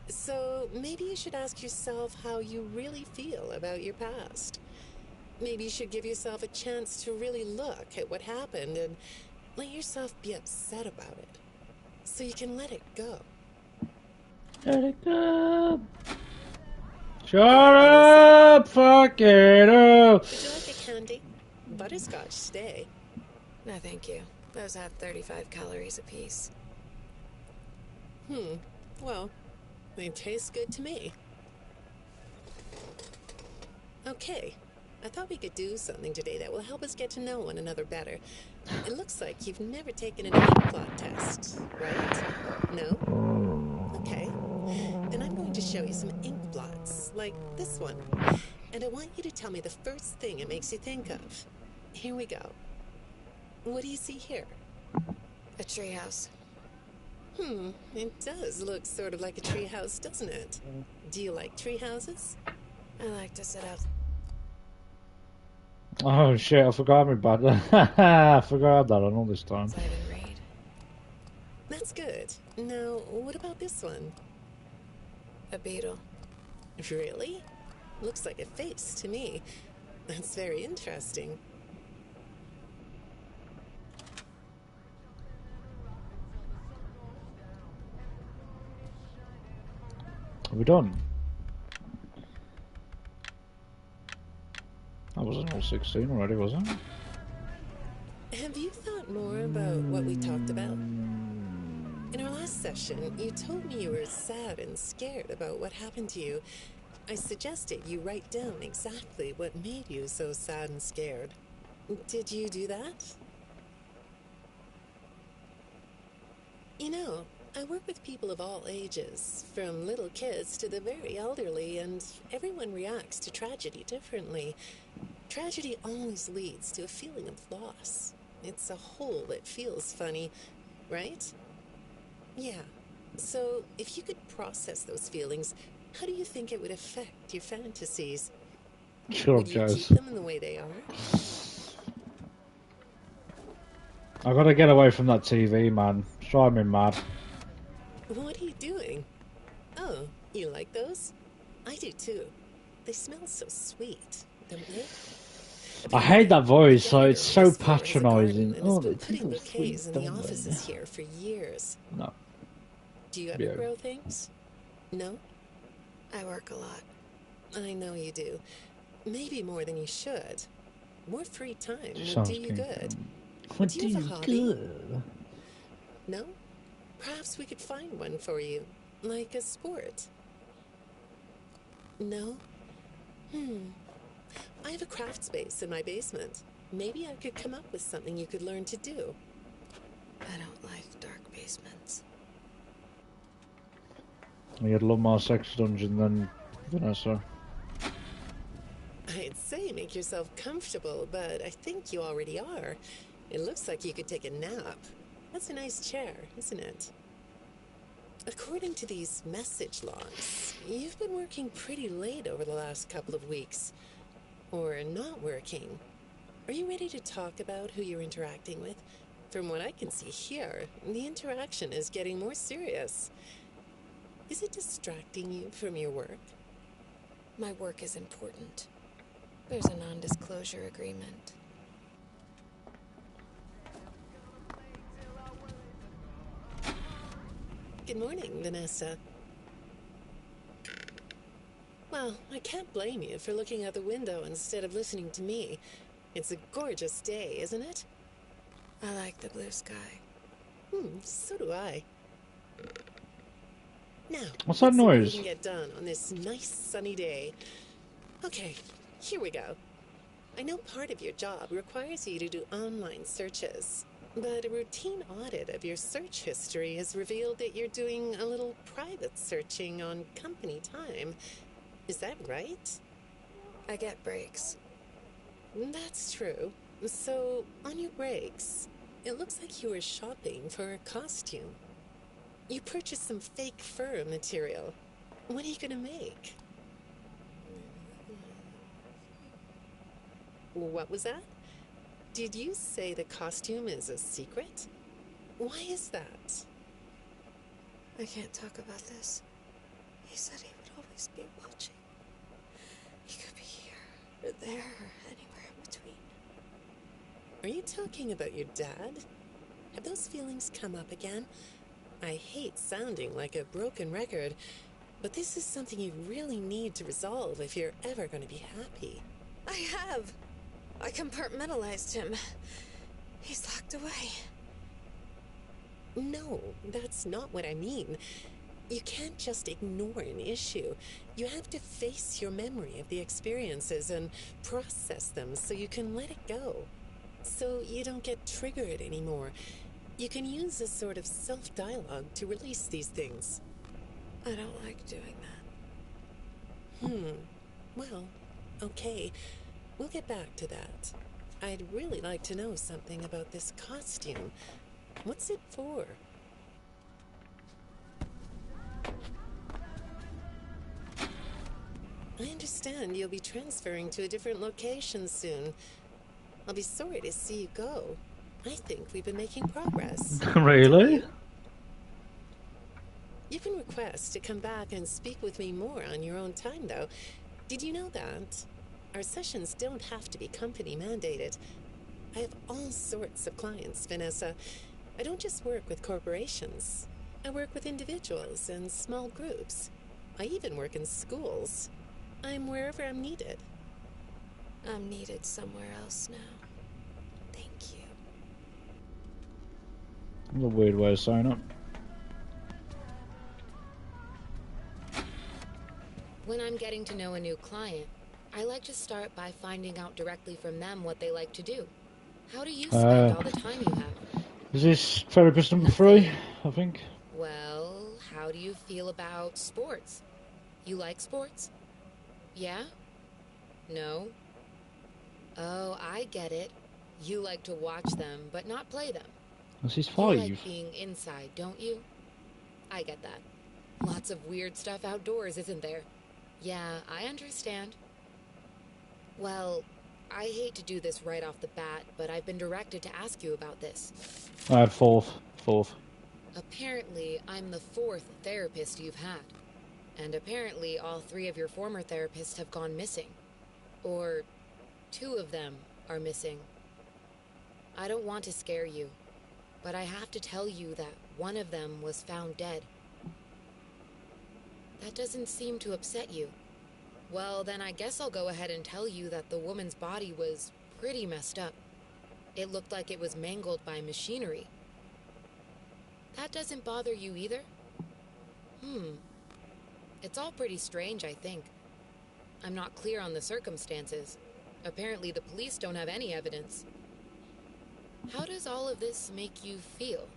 Speaker 3: So maybe you should ask yourself how you really feel about your past. Maybe you should give yourself a chance to really look at what happened and let yourself be upset about it, so you can let it go.
Speaker 1: Let it go. Shut up, fuck it up.
Speaker 3: Would you like a candy? Butterscotch stay.
Speaker 4: No, thank you. Those have 35 calories apiece.
Speaker 3: Well, they taste good to me. Okay, I thought we could do something today that will help us get to know one another better. It looks like you've never taken an ink blot test, right? No? Okay. Then I'm going to show you some ink blots, like this one. And I want you to tell me the first thing it makes you think of. Here we go. What do you see here?
Speaker 4: A treehouse.
Speaker 3: It does look sort of like a treehouse, doesn't it? Do you like treehouses?
Speaker 4: I like to sit out.
Speaker 1: Oh shit, I forgot my bad. I forgot that on all this time.
Speaker 4: Outside and read.
Speaker 3: That's good. Now, what about this one?
Speaker 4: A beetle.
Speaker 3: Really? Looks like a face to me. That's very interesting.
Speaker 1: Are we done? I wasn't all 16 already, was I?
Speaker 3: Have you thought more about what we talked about? In our last session, you told me you were sad and scared about what happened to you. I suggested you write down exactly what made you so sad and scared. Did you do that? You know, I work with people of all ages, from little kids to the very elderly, and everyone reacts to tragedy differently. Tragedy always leads to a feeling of loss. It's a hole that feels funny, right? Yeah. So, if you could process those feelings, how do you think it would affect your fantasies?
Speaker 1: Shut up,
Speaker 3: Would you
Speaker 1: Jazz.
Speaker 3: keep them in the way they are?
Speaker 1: I gotta get away from that TV, man. It's driving me mad.
Speaker 3: What are you doing? Oh, you like those? I do too. They smell so sweet, don't they?
Speaker 1: I hate that voice, so
Speaker 3: The
Speaker 1: it's so
Speaker 3: janitor on this floor has a garden
Speaker 1: patronising.
Speaker 3: and has
Speaker 1: Oh,
Speaker 3: been
Speaker 1: they
Speaker 3: putting
Speaker 1: smell
Speaker 3: bouquets
Speaker 1: sweet,
Speaker 3: in the
Speaker 1: don't they?
Speaker 3: offices here for years.
Speaker 1: No.
Speaker 3: Do you ever
Speaker 1: Yeah.
Speaker 3: grow things? No?
Speaker 4: I work a lot.
Speaker 3: I know you do. Maybe more than you should. More free time would
Speaker 1: Sounds
Speaker 3: do you good.
Speaker 1: What
Speaker 3: Do
Speaker 1: do
Speaker 3: you have
Speaker 1: you
Speaker 3: a hobby?
Speaker 1: good?
Speaker 3: No? Perhaps we could find one for you, like a sport. No? I have a craft space in my basement. Maybe I could come up with something you could learn to do.
Speaker 4: I don't like dark basements.
Speaker 1: You'd love more sex dungeon than Vanessa.
Speaker 3: I'd say make yourself comfortable, but I think you already are. It looks like you could take a nap. That's a nice chair, isn't it? According to these message logs, you've been working pretty late over the last couple of weeks. Or not working. Are you ready to talk about who you're interacting with? From what I can see here, the interaction is getting more serious. Is it distracting you from your work?
Speaker 4: My work is important. There's a non-disclosure agreement.
Speaker 3: Good morning, Vanessa. Well, I can't blame you for looking out the window instead of listening to me. It's a gorgeous day, isn't it?
Speaker 4: I like the blue sky.
Speaker 3: So do I. Now,
Speaker 1: What's that
Speaker 3: let's see what we
Speaker 1: noise?
Speaker 3: can get done on this nice sunny day. Okay, here we go. I know part of your job requires you to do online searches, but a routine audit of your search history has revealed that you're doing a little private searching on company time. Is that right?
Speaker 4: I get breaks.
Speaker 3: That's true. So, on your breaks, it looks like you were shopping for a costume. You purchased some fake fur material. What are you gonna make? What was that? Did you say the costume is a secret? Why is that?
Speaker 4: I can't talk about this. He said he would always be watching. He could be here, or there, or anywhere in between.
Speaker 3: Are you talking about your dad? Have those feelings come up again? I hate sounding like a broken record, but this is something you really need to resolve if you're ever going to be happy.
Speaker 4: I have. I compartmentalized him. He's locked away.
Speaker 3: No, that's not what I mean. You can't just ignore an issue. You have to face your memory of the experiences and process them so you can let it go. So you don't get triggered anymore. You can use a sort of self-dialogue to release these things.
Speaker 4: I don't like doing that.
Speaker 3: Well, okay. We'll get back to that. I'd really like to know something about this costume. What's it for? I understand you'll be transferring to a different location soon. I'll be sorry to see you go. I think we've been making progress.
Speaker 1: Really?
Speaker 3: Don't you? You can request to come back and speak with me more on your own time, though. Did you know that? Our sessions don't have to be company mandated. I have all sorts of clients, Vanessa. I don't just work with corporations. I work with individuals and small groups. I even work in schools. I'm wherever I'm needed.
Speaker 4: I'm needed somewhere else now. Thank you.
Speaker 1: That's a weird way of saying it.
Speaker 5: When I'm getting to know a new client, I like to start by finding out directly from them what they like to do. How do you spend all the time you have?
Speaker 1: Is this therapist number 3, I think?
Speaker 5: Well, how do you feel about sports? You like sports? Yeah? No? Oh, I get it. You like to watch them, but not play them.
Speaker 1: This is
Speaker 5: You
Speaker 1: 5.
Speaker 5: like being inside, don't you? I get that. Lots of weird stuff outdoors, isn't there? Yeah, I understand. Well, I hate to do this right off the bat, but I've been directed to ask you about this.
Speaker 1: I had 4th.
Speaker 5: Apparently, I'm the 4th therapist you've had. And apparently, all 3 of your former therapists have gone missing. Or 2 of them are missing. I don't want to scare you, but I have to tell you that one of them was found dead. That doesn't seem to upset you. Well, then I guess I'll go ahead and tell you that the woman's body was pretty messed up. It looked like it was mangled by machinery. That doesn't bother you either? It's all pretty strange, I think. I'm not clear on the circumstances. Apparently the police don't have any evidence. How does all of this make you feel?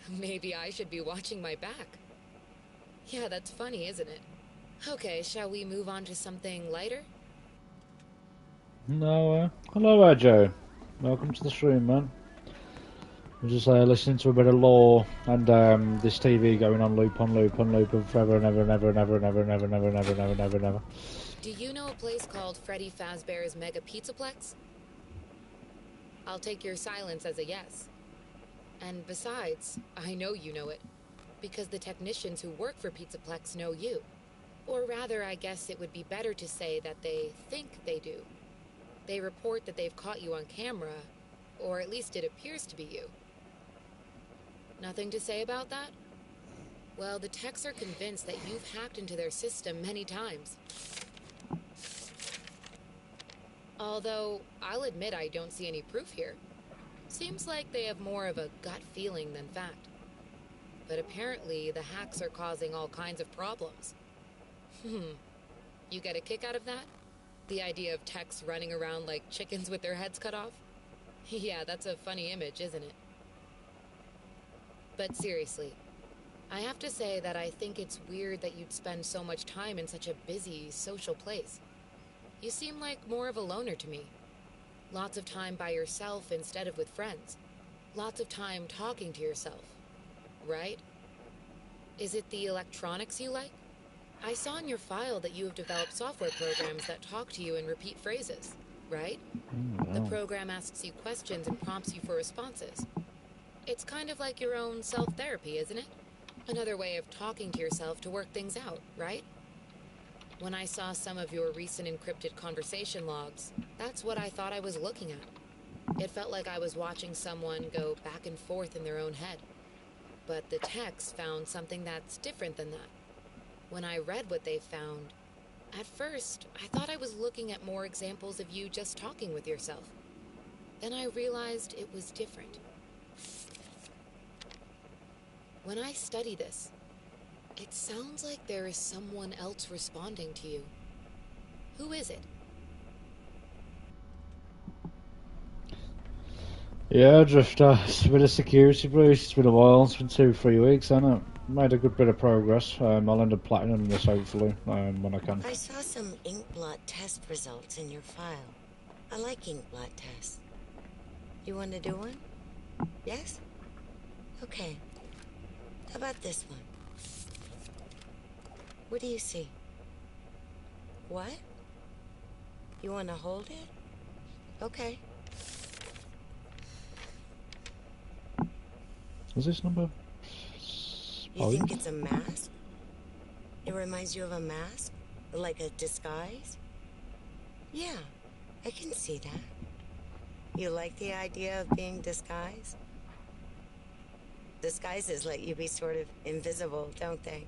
Speaker 5: Maybe I should be watching my back. Yeah, that's funny, isn't it? Okay, shall we move on to something lighter?
Speaker 1: No, hello, Joe. Welcome to the stream, man. We're just listening to a bit of lore and this TV going on loop of forever and ever and ever and ever and ever and ever and ever and ever and ever and ever and ever.
Speaker 5: Do you know a place called Freddy Fazbear's Mega Pizzaplex? I'll take your silence as a yes. And besides, I know you know it, because the technicians who work for Pizzaplex know you. Or rather, I guess it would be better to say that they think they do. They report that they've caught you on camera, or at least it appears to be you. Nothing to say about that? Well, the techs are convinced that you've hacked into their system many times. Although, I'll admit I don't see any proof here. Seems like they have more of a gut feeling than fact. But apparently, the hacks are causing all kinds of problems. You get a kick out of that? The idea of techs running around like chickens with their heads cut off? Yeah, that's a funny image, isn't it? But seriously, I have to say that I think it's weird that you'd spend so much time in such a busy, social place. You seem like more of a loner to me. Lots of time by yourself instead of with friends. Lots of time talking to yourself. Right? Is it the electronics you like? I saw in your file that you have developed software programs that talk to you in repeat phrases, right? The program asks you questions and prompts you for responses. It's kind of like your own self-therapy, isn't it? Another way of talking to yourself to work things out, right? When I saw some of your recent encrypted conversation logs, that's what I thought I was looking at. It felt like I was watching someone go back and forth in their own head. But the techs found something that's different than that. When I read what they found, at first, I thought I was looking at more examples of you just talking with yourself. Then I realized it was different. When I study this, it sounds like there is someone else responding to you. Who is it?
Speaker 1: Yeah, just it's a bit of security breach. It's been a while. It's been 2-3 weeks, hasn't it? Made a good bit of progress. I'll end up platinum this hopefully when I can.
Speaker 6: I saw some ink blot test results in your file. I like ink blot tests. You want to do one? Yes? Okay. How about this one? What do you see? What? You want to hold it? Okay.
Speaker 1: Is this number
Speaker 6: You
Speaker 1: 5?
Speaker 6: think it's a mask? It reminds you of a mask? Like a disguise? Yeah, I can see that. You like the idea of being disguised? Disguises let you be sort of invisible, don't they?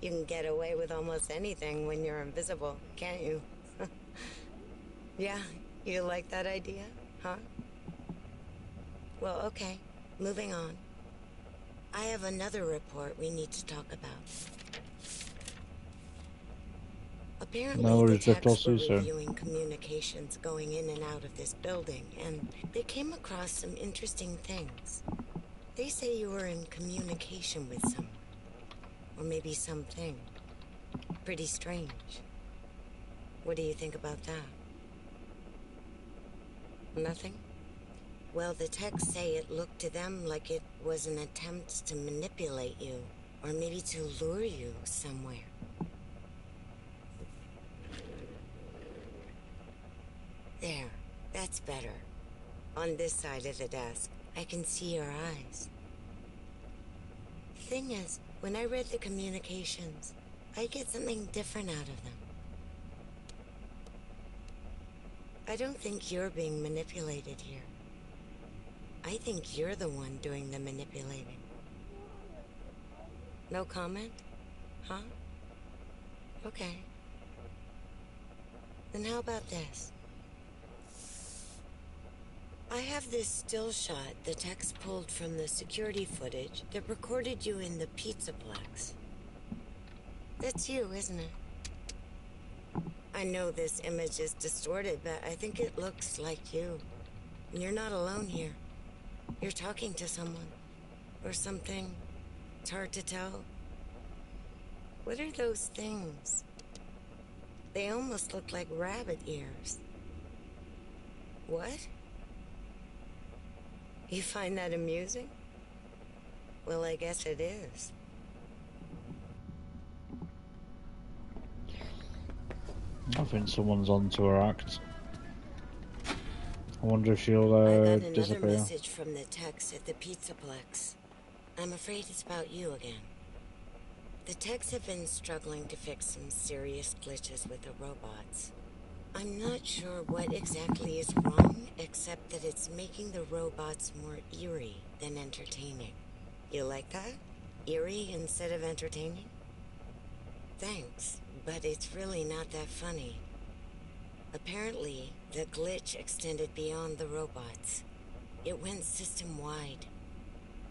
Speaker 6: You can get away with almost anything when you're invisible, can't you? Yeah, you like that idea, huh? Well, okay, moving on. I have another report we need to talk about. Apparently,
Speaker 1: No,
Speaker 6: the
Speaker 1: we've left
Speaker 6: techs were
Speaker 1: Aussie, so
Speaker 6: reviewing communications going in and out of this building, and they came across some interesting things. They say you were in communication with someone, or maybe something. Pretty strange. What do you think about that? Nothing? Well, the techs say it looked to them like it was an attempt to manipulate you, or maybe to lure you somewhere. There, that's better. On this side of the desk, I can see your eyes. Thing is, when I read the communications, I get something different out of them. I don't think you're being manipulated here. I think you're the one doing the manipulating. No comment? Huh? Okay. Then how about this? I have this still shot the techs pulled from the security footage that recorded you in the Pizzaplex. That's you, isn't it? I know this image is distorted, but I think it looks like you. And you're not alone here. You're talking to someone. Or something. It's hard to tell. What are those things? They almost look like rabbit ears. What? You find that amusing? Well, I guess it is.
Speaker 1: I think someone's onto her act. I wonder if she'll
Speaker 6: I got another
Speaker 1: disappear.
Speaker 6: message from the techs at the Pizzaplex. I'm afraid it's about you again. The techs have been struggling to fix some serious glitches with the robots. I'm not sure what exactly is wrong, except that it's making the robots more eerie than entertaining. You like that? Eerie instead of entertaining? Thanks, but it's really not that funny. Apparently, the glitch extended beyond the robots. It went system-wide.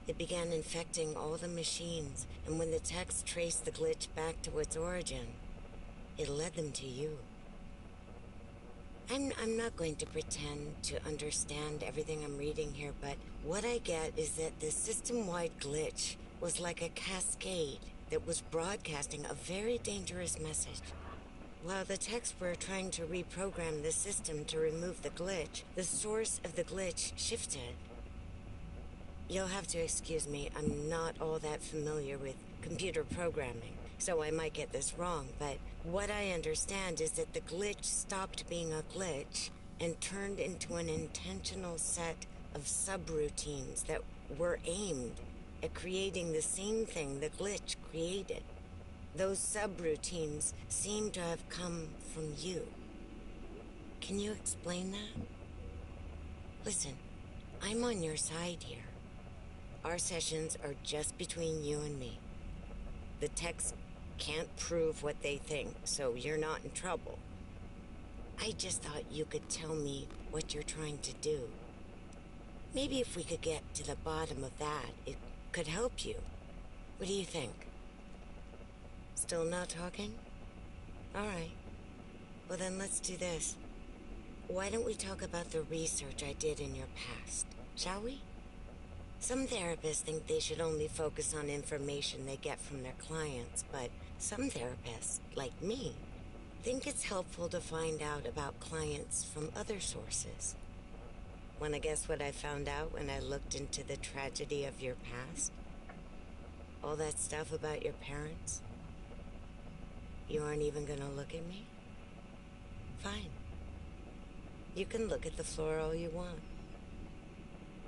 Speaker 6: It began infecting all the machines, and when the techs traced the glitch back to its origin, it led them to you. I'm not going to pretend to understand everything I'm reading here, but what I get is that the system-wide glitch was like a cascade that was broadcasting a very dangerous message. While the techs were trying to reprogram the system to remove the glitch, the source of the glitch shifted. You'll have to excuse me, I'm not all that familiar with computer programming, so I might get this wrong, but what I understand is that the glitch stopped being a glitch and turned into an intentional set of subroutines that were aimed at creating the same thing the glitch created. Those subroutines seem to have come from you. Can you explain that? Listen, I'm on your side here. Our sessions are just between you and me. The techs can't prove what they think, so you're not in trouble. I just thought you could tell me what you're trying to do. Maybe if we could get to the bottom of that, it could help you. What do you think? Still not talking? All right. Well, then let's do this. Why don't we talk about the research I did in your past, shall we? Some therapists think they should only focus on information they get from their clients, but some therapists, like me, think it's helpful to find out about clients from other sources. Wanna guess what I found out when I looked into the tragedy of your past? All that stuff about your parents? You aren't even gonna look at me? Fine. You can look at the floor all you want.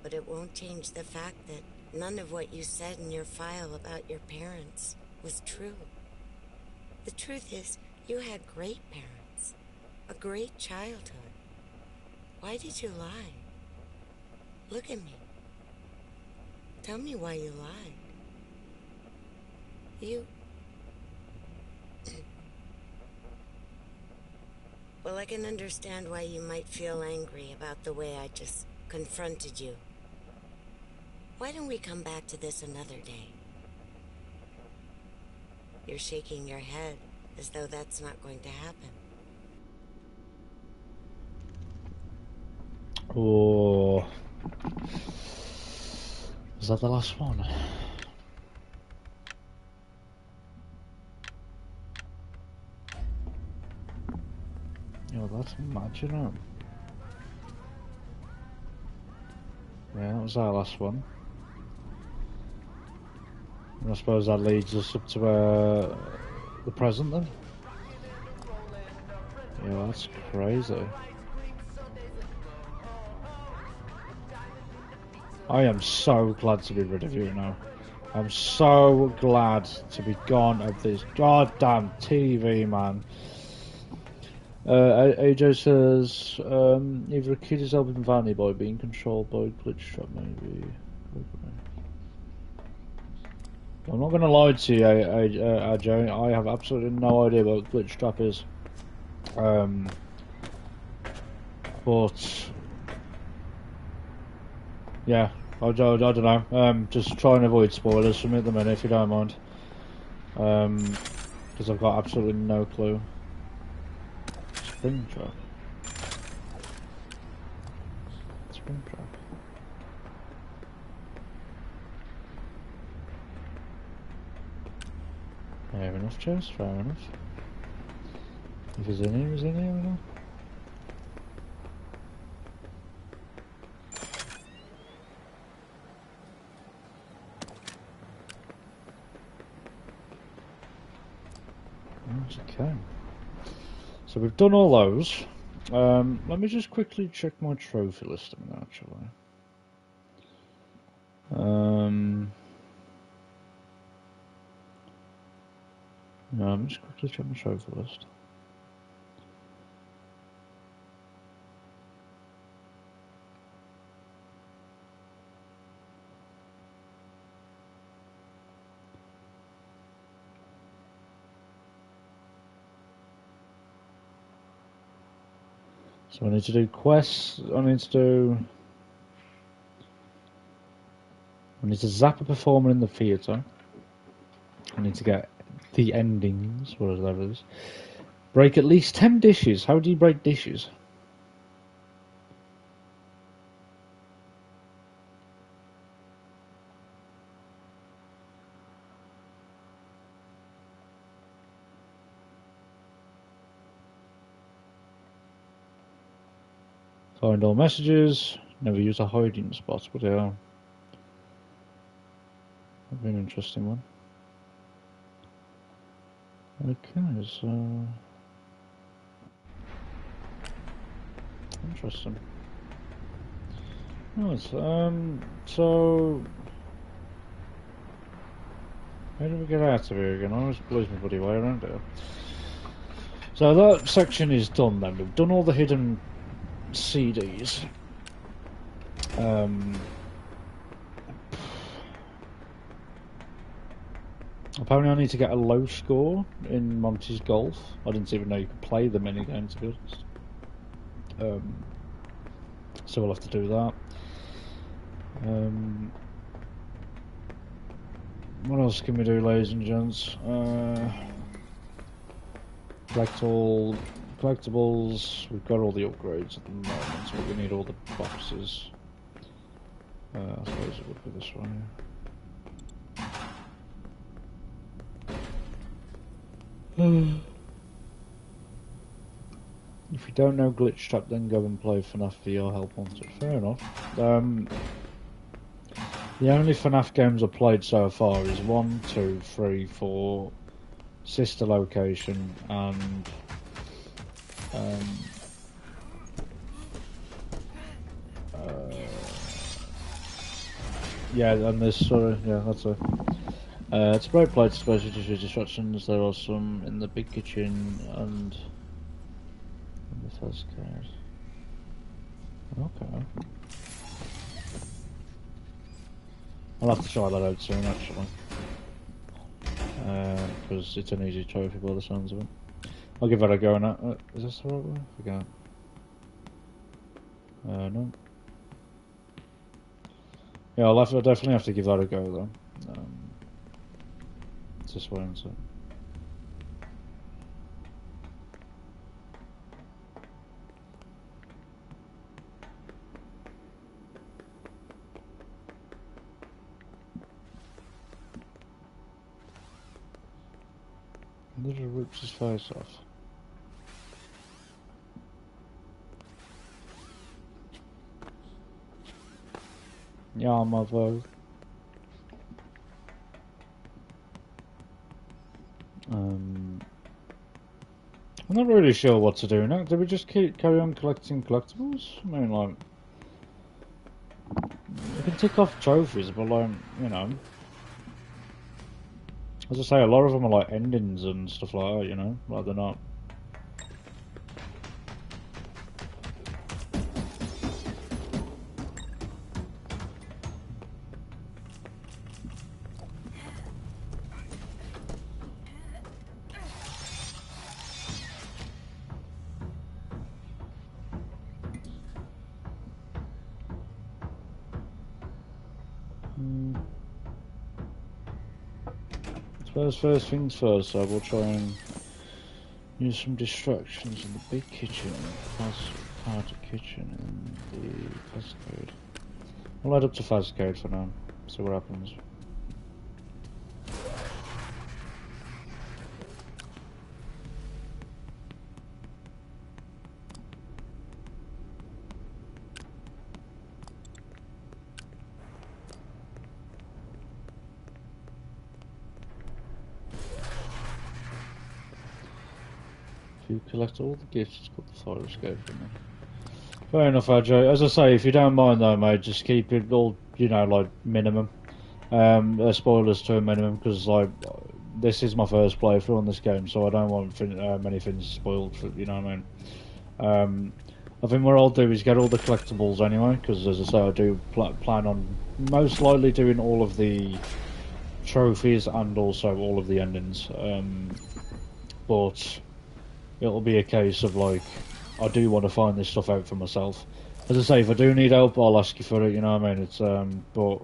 Speaker 6: But it won't change the fact that none of what you said in your file about your parents was true. The truth is, you had great parents. A great childhood. Why did you lie? Look at me. Tell me why you lied. You... Well, I can understand why you might feel angry about the way I just confronted you. Why don't we come back to this another day? You're shaking your head as though that's not going to happen.
Speaker 1: Oh, is that the last one? Yeah, that's imaginary. Yeah, that was our last one. And I suppose that leads us up to the present then. Yeah, that's crazy. I am so glad to be rid of you now. I'm so glad to be gone of this goddamn TV, man. AJ says, either a kid is helping Vanny by being controlled by a glitch trap, maybe. I'm not going to lie to you, AJ. I have absolutely no idea what glitch trap is. But yeah, I don't know. Just try and avoid spoilers from me at the minute, if you don't mind. Because I've got absolutely no clue. Spring trap. Spring trap. Fair enough, Chase. Fair enough. If he's in here, he's in here, you know. Okay. So we've done all those. Let me just quickly check my trophy list a minute, actually. No, let me just quickly check my trophy list. So I need to do quests. I need to zap a performer in the theatre. I need to get the endings, whatever it is. Break at least 10 dishes. How do you break dishes? Find all messages. Never use a hiding spot. What the hell? That'd be an interesting one. Okay, so... Interesting. Right, so... How do we get out of here again? I always lose my bloody way around here. So that section is done then. We've done all the hidden CDs. Apparently I need to get a low score in Monty's Golf. I didn't even know you could play the minigame, to be honest. So we'll have to do that. What else can we do, ladies and gents? Collect all collectibles. We've got all the upgrades at the moment, but we need all the boxes. I suppose it would be this one. If you don't know Glitch Trap, then go and play FNAF VR Help Wanted. Fair enough. The only FNAF games I've played so far is 1, 2, 3, 4, Sister Location, and yeah, and this that's it. It's a great place, especially to choose distractions. There are some in the big kitchen and in the first card. Okay. I'll have to try that out soon, actually. Because it's an easy trophy by the sounds of it. I'll give that a go now. Is this the right way? I forgot. No. Yeah, I'll definitely have to give that a go, though. It's this way, isn't it? And then rips his face off. Yeah, my vote. I'm not really sure what to do now. Do we just carry on collecting collectibles? I mean, like, you can tick off trophies, but like, you know, as I say, a lot of them are like endings and stuff like that. You know, like they're not. First things first, I will try and use some distractions in the big kitchen, part of kitchen, and the fast code. I'll head up to fast code for now, see what happens. You collect all the gifts, it's got the fire escape from me. Fair enough, Adjo. As I say, if you don't mind though, mate, just keep it all, you know, like, minimum. Spoilers to a minimum, because, like, this is my first playthrough on this game, so I don't want many things spoiled, for, you know what I mean? I think what I'll do is get all the collectibles anyway, because, as I say, I do plan on most likely doing all of the trophies and also all of the endings. But it'll be a case of, like, I do want to find this stuff out for myself. As I say, if I do need help, I'll ask you for it, you know what I mean? It's, but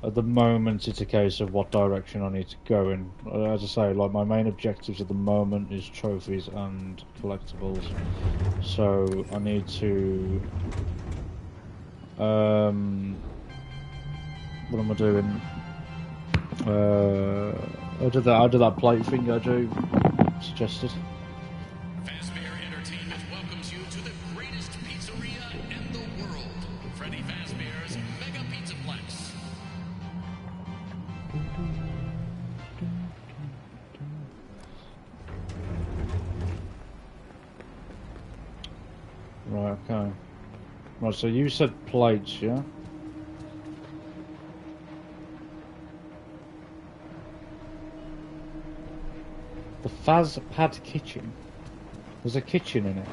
Speaker 1: at the moment, it's a case of what direction I need to go in. As I say, like, my main objectives at the moment is trophies and collectibles. So, I need to, what am I doing? I did that plate thing I do suggested.
Speaker 7: Fazbear Entertainment welcomes you to the greatest pizzeria in the world, Freddy Fazbear's Mega Pizzaplex.
Speaker 1: Right, okay. Right, so you said plates, yeah? The Faz Pad kitchen. There's a kitchen in it.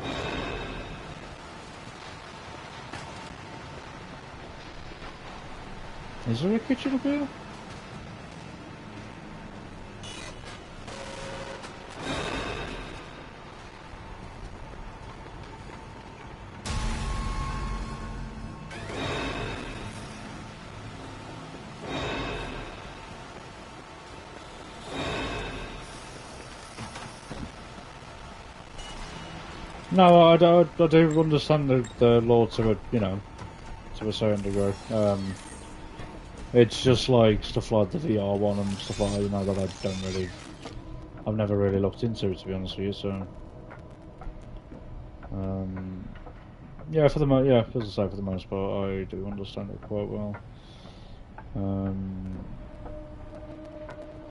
Speaker 1: Is there a kitchen up here? No, I do understand the law to a, you know, to a certain degree. It's just like stuff like the VR one and stuff like that, you know, that I've never really looked into, to be honest with you, so. Yeah, as I say, for the most part, I do understand it quite well.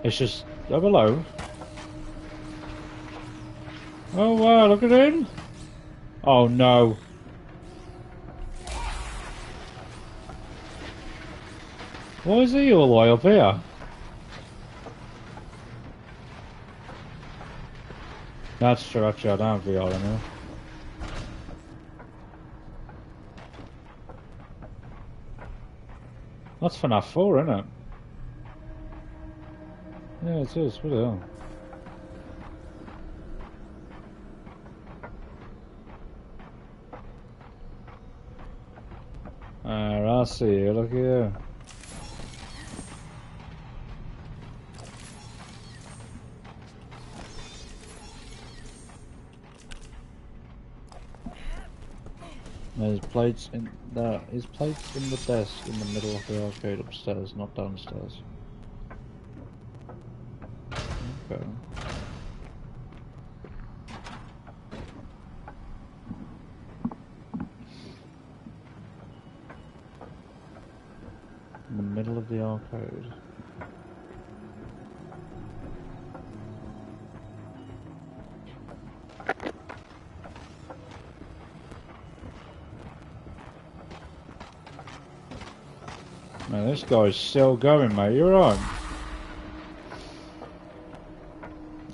Speaker 1: It's just... Oh, hello. Oh, wow, look at him. Oh, no. Why is he all the way up here? That's true, actually, I don't have VR anymore. That's FNAF 4, isn't it? Yeah, it is. What the hell? I see you. Look here. There's plates in there. Is plates in the desk in the middle of the arcade upstairs, not downstairs. Okay. In the middle of the arcade. Man, this guy's still going, mate. You're right.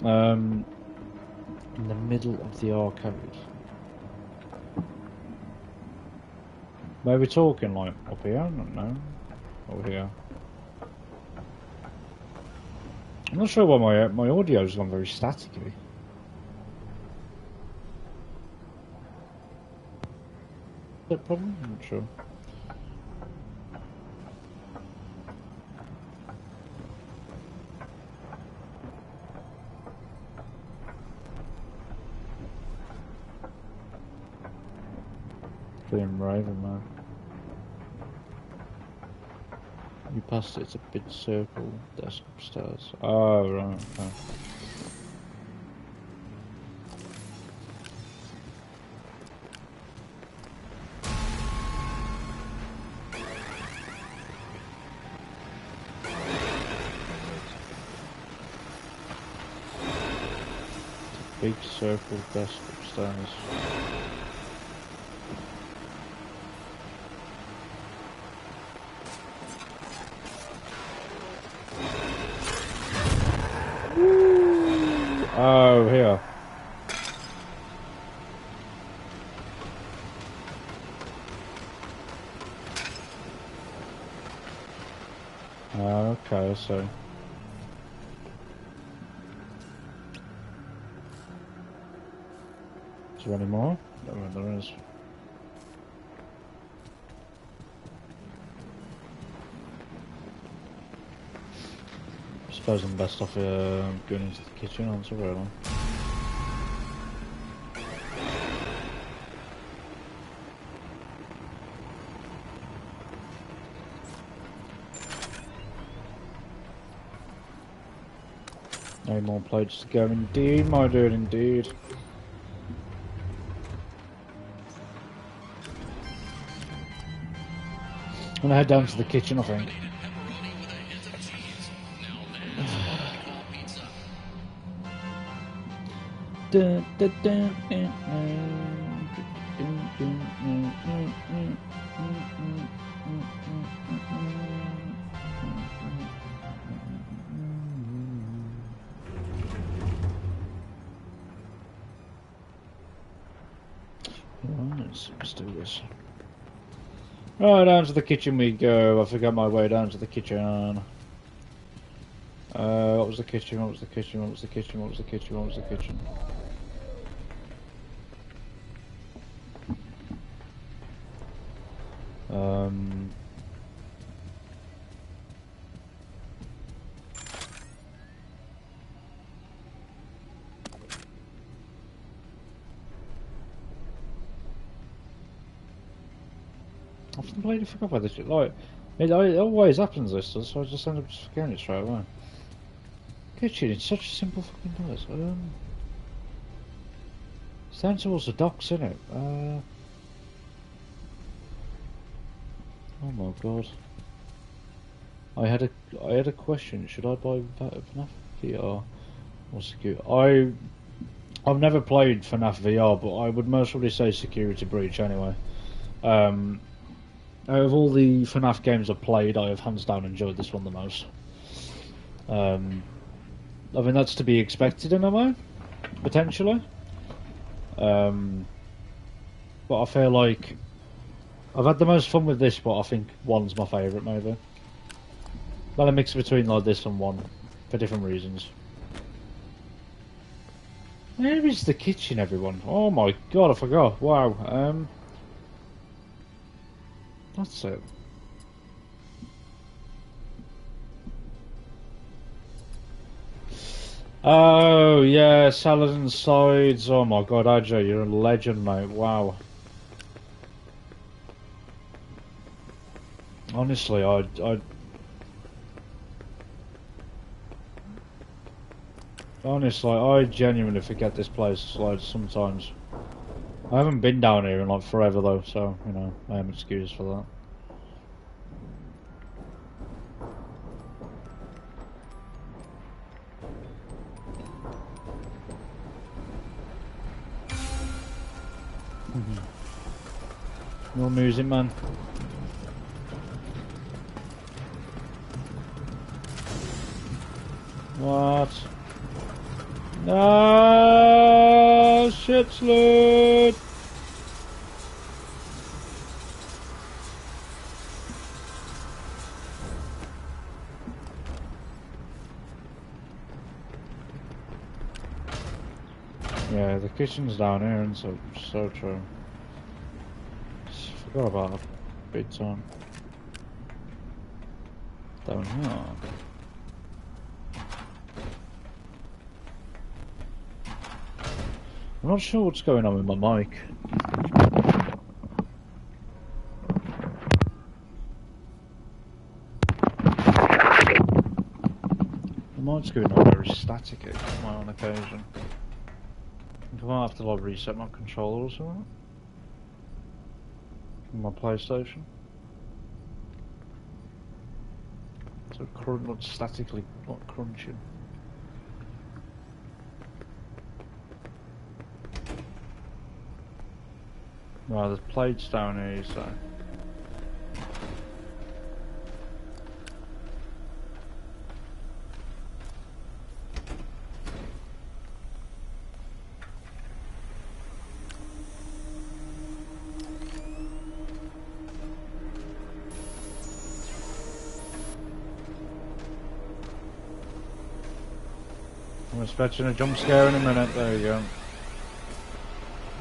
Speaker 1: In the middle of the arcade. Where are we talking, like up here? I don't know. Over here. I'm not sure why my audio's gone very staticky. Is that a problem? I'm not sure. Being Raven, man. You passed it, it's a big circle desk upstairs. Oh, right, okay. Big circle desk upstairs. Oh, here. Okay, so. Is there any more? Oh, there is. I suppose I'm best off going into the kitchen, aren't I, really? No more plates to go, indeed, my dude, indeed. I'm gonna head down to the kitchen, I think. Let's do this. Right, down to the kitchen we go. I forgot my way down to the kitchen. What was the kitchen? What was the kitchen? What was the kitchen? What was the kitchen? What was the kitchen? I've completely forgot about this shit. Like, it always happens this does, so I just end up just forgetting it straight away. Kitchen, it's such a simple fucking place. It's down towards the docks, isn't it? Oh my god. I had a question. Should I buy FNAF VR or security? I've never played FNAF VR, but I would most probably say Security Breach anyway. Out of all the FNAF games I've played, I have hands down enjoyed this one the most. I mean, that's to be expected in a way, potentially. But I feel like I've had the most fun with this, but I think one's my favourite, maybe. Well, a mix between like this and one, for different reasons. Where is the kitchen, everyone? Oh my god, I forgot. Wow. That's it. Oh, yeah, salad and sides. Oh my god, Ajay, you're a legend, mate. Wow. Honestly, honestly, I genuinely forget this place like sometimes. I haven't been down here in like forever though, so you know I am excused for that. No music, man. What? No, shit, slut. Yeah, the kitchen's down here, and so true. Forgot about it. Big time. Down here. I'm not sure what's going on with my mic. The mic's going on very staticky on occasion. I think I might have to like reset my controller or something. On my PlayStation. So not statically, not crunching. Right, there's plates down here, so. I'm expecting a jump scare in a minute, there you go.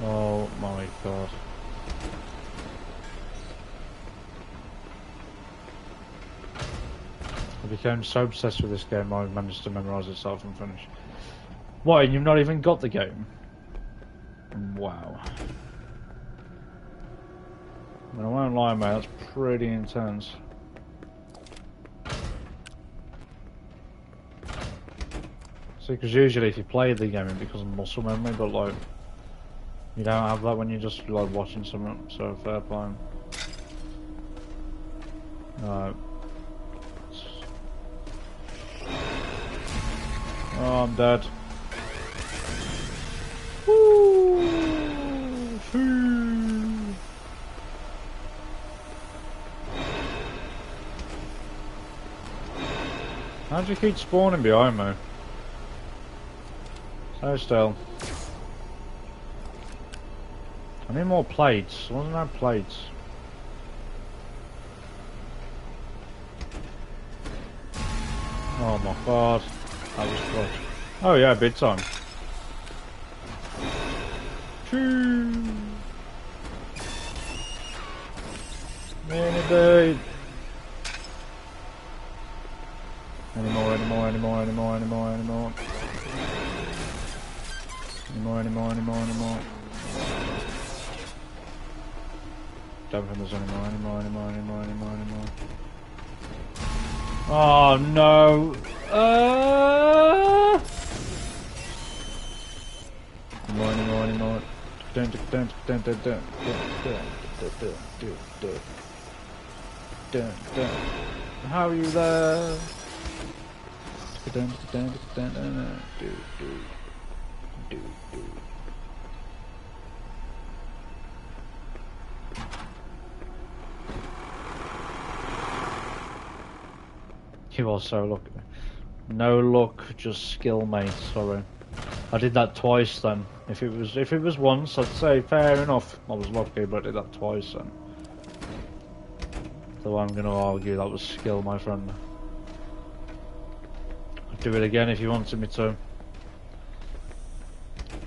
Speaker 1: Oh my god. I became so obsessed with this game I managed to memorise it start and finish. What, and you've not even got the game? Wow. I mean, I won't lie, mate, that's pretty intense. See, because usually if you play the game it becomes muscle memory, but like, you don't have that when you're just like watching something, so fair play. Alright. Oh, I'm dead. Woo! How'd you keep spawning behind me? So still. I need more plates. Wasn't there plates? Oh my god. That was clutch. Oh yeah, big time. Choo! Mini babe. Anymore. Don't think there's anymore. Oh no! More. How are you there? You are so lucky. No luck, just skill, mate. Sorry, I did that twice. Then, if it was once, I'd say fair enough. I was lucky, but I did that twice. Then, so I'm gonna argue that was skill, my friend. I'd do it again if you wanted me to.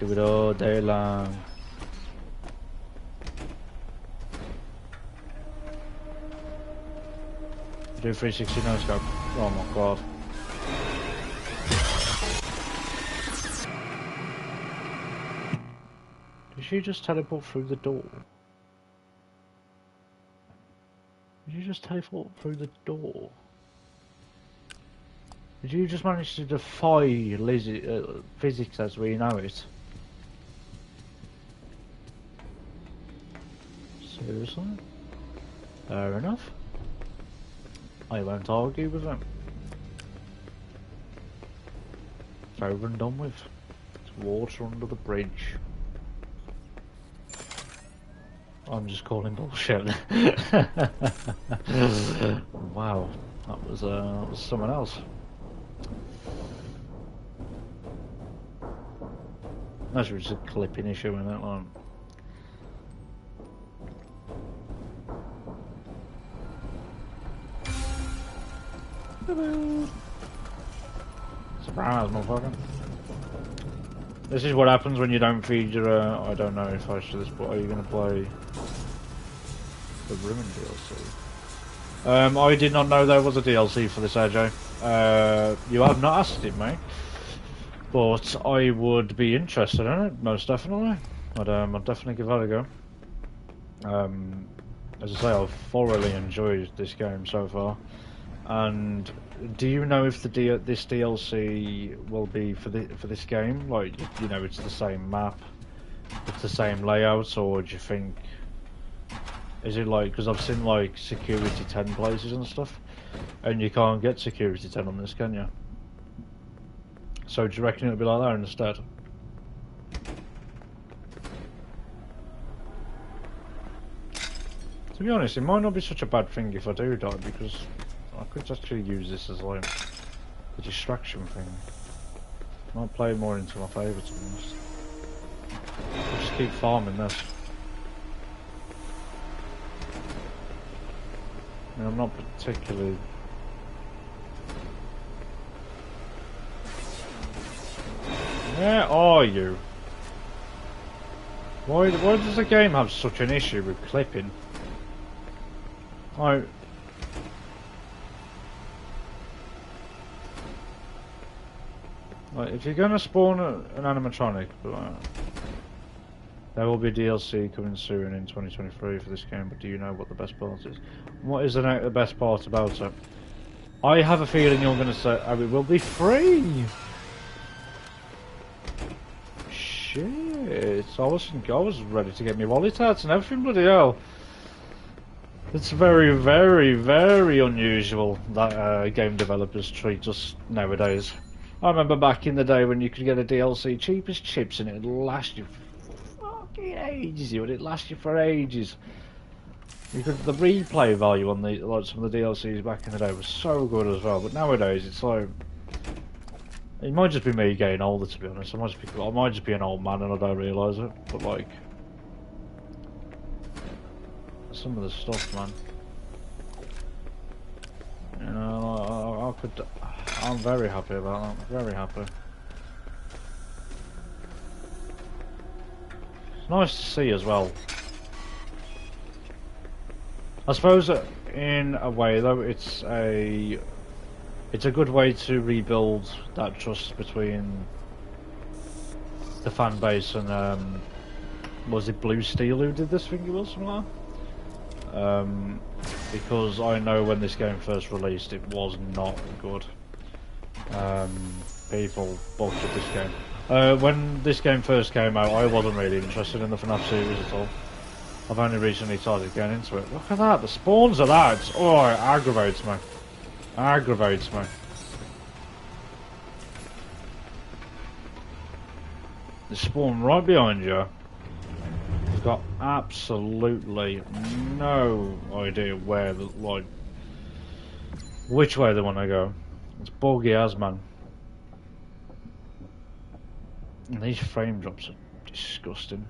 Speaker 1: Do it all day long. Do 360 no scope. Oh my god. Did she just teleport through the door? Did you just teleport through the door? Did you just manage to defy physics as we know it? Seriously? Fair enough. I won't argue with them. It's over and done with. It's water under the bridge. I'm just calling bullshit. Wow, that was someone else. That's just a clipping issue in that one. Surprise, motherfucker. This is what happens when you don't feed your, I don't know if I should this, but are you going to play the Ruin DLC? I did not know there was a DLC for this, AJ. You have not asked it, mate. But I would be interested in it, most definitely. I'd definitely give that a go. As I say, I've thoroughly enjoyed this game so far. And do you know if this DLC will be for this game? Like, you know, it's the same map, it's the same layout, or do you think? Is it like, because I've seen like Security 10 places and stuff, and you can't get Security 10 on this, can you? So do you reckon it'll be like that instead? To be honest, it might not be such a bad thing if I do die, because I could actually use this as like a distraction thing. I might play more into my favour, to be honest. I'll just keep farming this. I mean, I'm not particularly... Where are you? Why does the game have such an issue with clipping? Like if you're gonna spawn an animatronic, there will be DLC coming soon in 2023 for this game, but do you know what the best part is? What is the best part about it? I have a feeling you're gonna say, oh, it will be free! Shit, I was ready to get me wallet out and everything, bloody hell. It's very, very, very unusual that game developers treat us nowadays. I remember back in the day when you could get a DLC cheap as chips and it'd last you fucking ages. It'd last you for ages. The replay value on some of the DLCs back in the day was so good as well. But nowadays it's like, it might just be me getting older, to be honest. I might just be an old man and I don't realise it. But like, some of the stuff, man. You know, I'm very happy about that. Very happy. It's nice to see as well. I suppose that in a way, though, it's a good way to rebuild that trust between the fan base and was it Blue Steel who did this? I think it was something like that. Because I know when this game first released, it was not good. People butchered this game When this game first came out, I wasn't really interested in the FNAF series at all. I've only recently started getting into it. Look at that, the spawns of that! Oh, it aggravates me. Aggravates me. They spawn right behind you. You've got absolutely no idea where, which way they want to go. It's buggy as, man. And these frame drops are disgusting.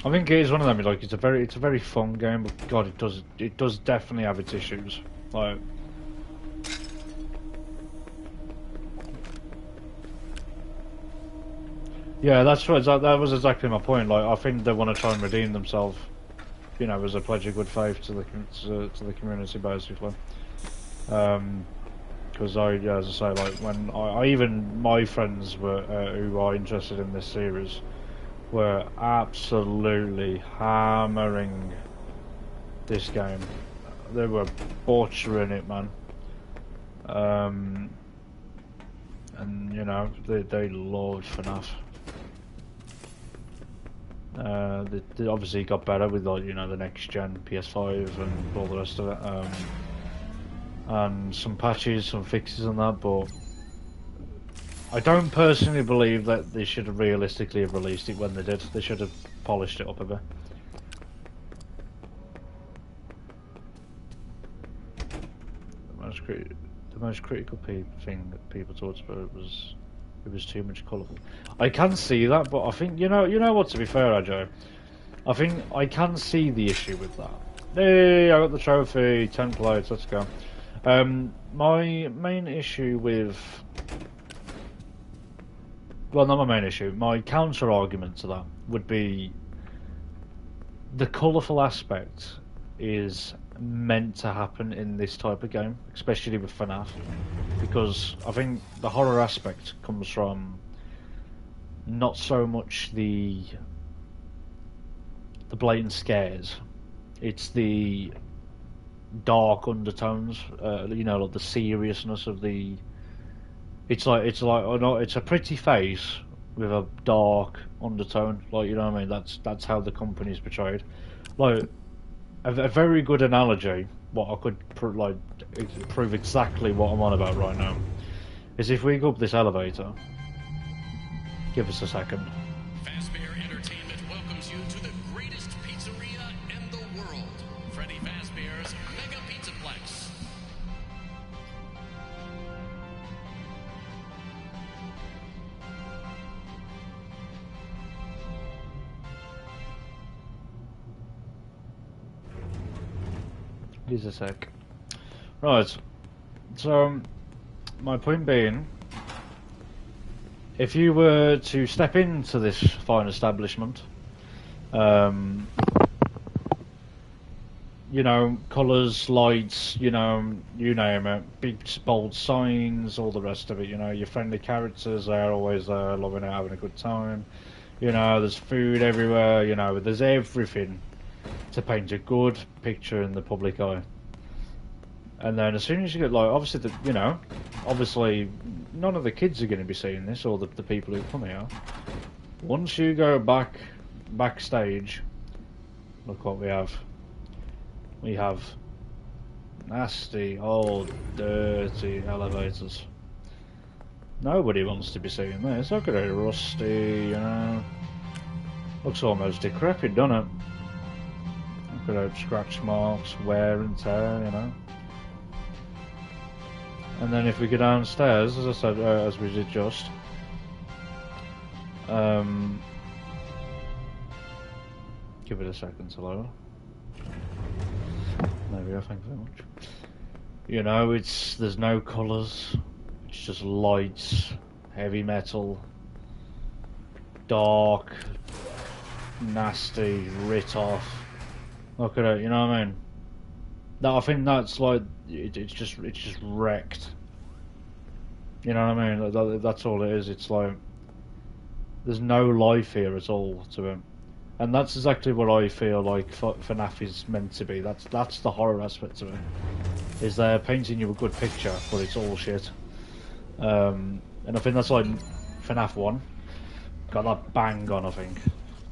Speaker 1: I think it is one of them. Like it's a very fun game, but God, it does definitely have its issues. Like, yeah, that's right. That was exactly my point. Like, I think they want to try and redeem themselves, you know, as a pledge of good faith to the community, basically. Because yeah, as I say, like when I even my friends were who are interested in this series were absolutely hammering this game. They were butchering it, man. And you know they loved FNAF. They obviously got better with, like, you know, the next gen PS5 and all the rest of it. And some patches, some fixes and that, but I don't personally believe that they should have realistically have released it when they did. They should have polished it up a bit. The most critical thing that people talked about was it was too much colourful. I can see that, but I think you know what. To be fair, Ajo, I think I can see the issue with that. Hey, I got the trophy, 10 plates. Let's go. My main issue with... Well, not my main issue. My counter-argument to that would be the colourful aspect is meant to happen in this type of game, especially with FNAF, because I think the horror aspect comes from not so much the blatant scares, it's the dark undertones, you know, like the seriousness of the... It's a pretty face with a dark undertone, like, you know what I mean? That's how the company's portrayed. Like, a very good analogy, what I could prove exactly what I'm on about right now, is if we go up this elevator. Give us a second.
Speaker 7: Fazbear Entertainment welcomes you to the greatest pizzeria in the world, Freddy Fazbear's Mega Pizzaplex.
Speaker 1: Give us a sec. Right. So, my point being, if you were to step into this fine establishment, you know, colours, lights, you know, you name it, big bold signs, all the rest of it, you know, your friendly characters, they're always there, loving it, having a good time, you know, there's food everywhere, you know, there's everything to paint a good picture in the public eye. And then as soon as you get, like, obviously, you know, obviously none of the kids are going to be seeing this, or the people who come here. Once you go backstage, look what we have. We have nasty, old, dirty elevators. Nobody wants to be seeing this. Look at it, rusty, you know. Looks almost decrepit, doesn't it? Look at those scratch marks, wear and tear, you know. And then if we go downstairs, as I said, as we did just, give it a second to load. There we go, thank you very much. You know, there's no colours, it's just lights, heavy metal, dark, nasty, writ off. Look at it, you know what I mean? I think that's like, it's just wrecked. You know what I mean? That's all it is. It's like, there's no life here at all to it. And that's exactly what I feel like FNAF is meant to be. That's the horror aspect of it. is they're painting you a good picture, but it's all shit. And I think that's like FNAF 1 got that bang on. I think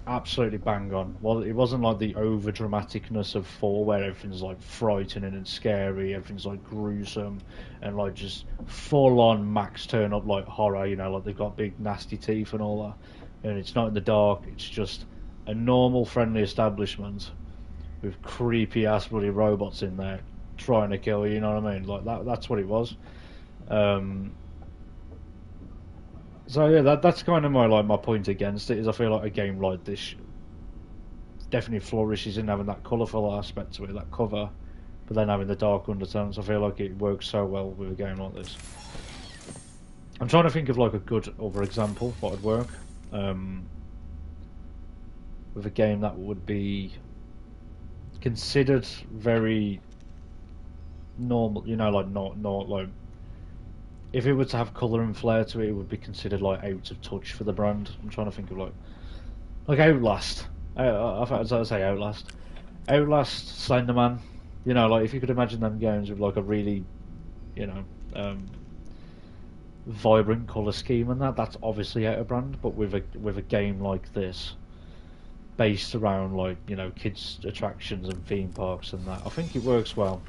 Speaker 1: absolutely bang on. Well, it wasn't like the over dramaticness of 4, where everything's like frightening and scary, everything's like gruesome and like just full on max turn up like horror. You know, like they've got big nasty teeth and all that. And it's not in the dark. It's just a normal friendly establishment with creepy ass bloody robots in there trying to kill you. You know what I mean? Like that's what it was. So yeah, that's kind of my point against it. Is I feel like a game like this definitely flourishes in having that colourful aspect to it, that cover, but then having the dark undertones. I feel like it works so well with a game like this. I'm trying to think of like a good other example what would work with a game that would be considered very normal. You know, like not like. If it were to have colour and flair to it, it would be considered like out of touch for the brand. I'm trying to think of like Outlast. I'd say Outlast. Outlast, Slenderman. You know, like if you could imagine them games with like a really, you know, vibrant colour scheme and that's obviously out of brand. But with a game like this, based around like, you know, kids attractions and theme parks and that, I think it works well.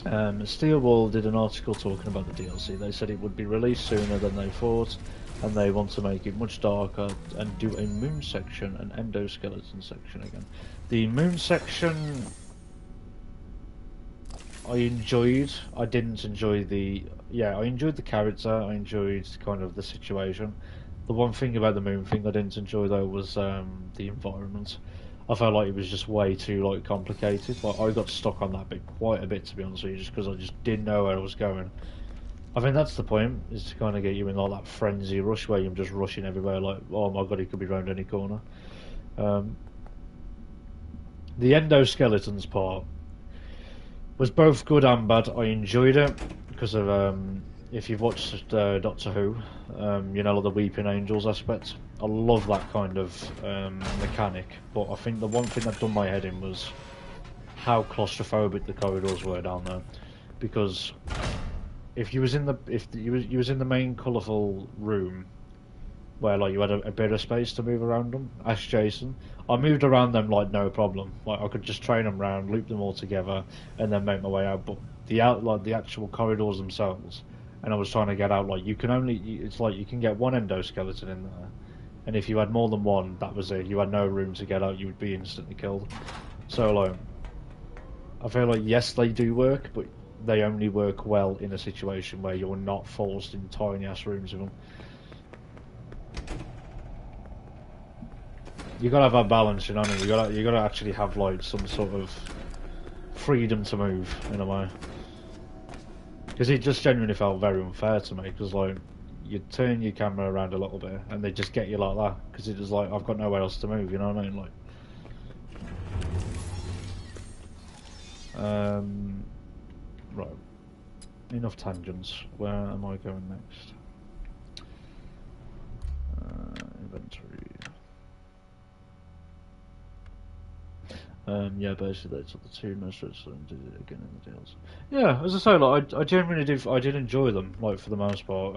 Speaker 1: Steelball did an article talking about the DLC. They said it would be released sooner than they thought, and they want to make it much darker and do a moon section and endoskeleton section again. The moon section I enjoyed. I didn't enjoy I enjoyed the character, I enjoyed kind of the situation. The one thing about the moon thing I didn't enjoy though was the environment. I felt like it was just way too like complicated. Like I got stuck on that bit quite a bit, to be honest with you, just because I just didn't know where I was going. I think that's the point, is to kind of get you in like that frenzy rush where you're just rushing everywhere. Like, oh my god, he could be round any corner. The endoskeletons part was both good and bad. I enjoyed it because of if you've watched Doctor Who, you know, like the Weeping Angels aspect. I love that kind of mechanic, but I think the one thing that done my head in was how claustrophobic the corridors were down there. Because if you was in the main colourful room where like you had a bit of space to move around them, ask Jason. I moved around them like no problem. Like I could just train them round, loop them all together, and then make my way out. But the actual corridors themselves, and I was trying to get out. Like it's like you can get one endoskeleton in there, and if you had more than one, that was it. You had no room to get out. You would be instantly killed. So like, I feel like yes, they do work, but they only work well in a situation where you're not forced in tiny ass rooms with them. You gotta have that balance, you know what I mean? You gotta actually have like some sort of freedom to move in a way. Because it just genuinely felt very unfair to me. Because like you turn your camera around a little bit and they just get you like that. Because it was like I've got nowhere else to move, you know what I mean? Like, right. Enough tangents. Where am I going next? Inventory. Yeah, basically they took the two most and did it again in the deals. Yeah, as I say, like I genuinely did enjoy them, like for the most part.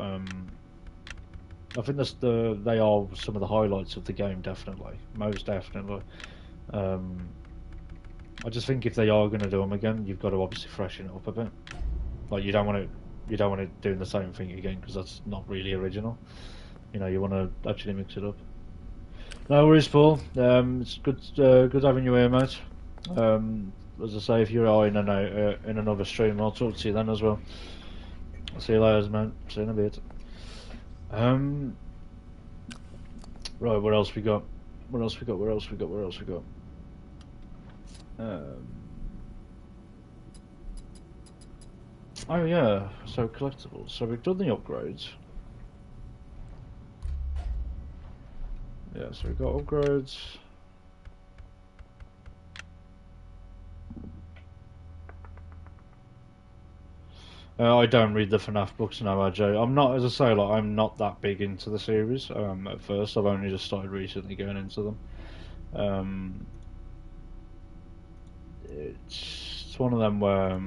Speaker 1: I think they are some of the highlights of the game, definitely, most definitely. I just think if they are going to do them again, you've got to obviously freshen it up a bit. Like you don't want it doing the same thing again because that's not really original. You know, you want to actually mix it up. No worries, Paul. It's good having you here, mate. As I say, if you're in another stream, I'll talk to you then as well. I'll see you later, mate. See you in a bit. Right, what else we got? What else we got? Oh yeah, so collectibles. So we've done the upgrades. Yeah, so we've got upgrades. I don't read the FNAF books now, AJ. I'm not, as I say, like I'm not that big into the series. At first, I've only just started recently going into them. it's one of them where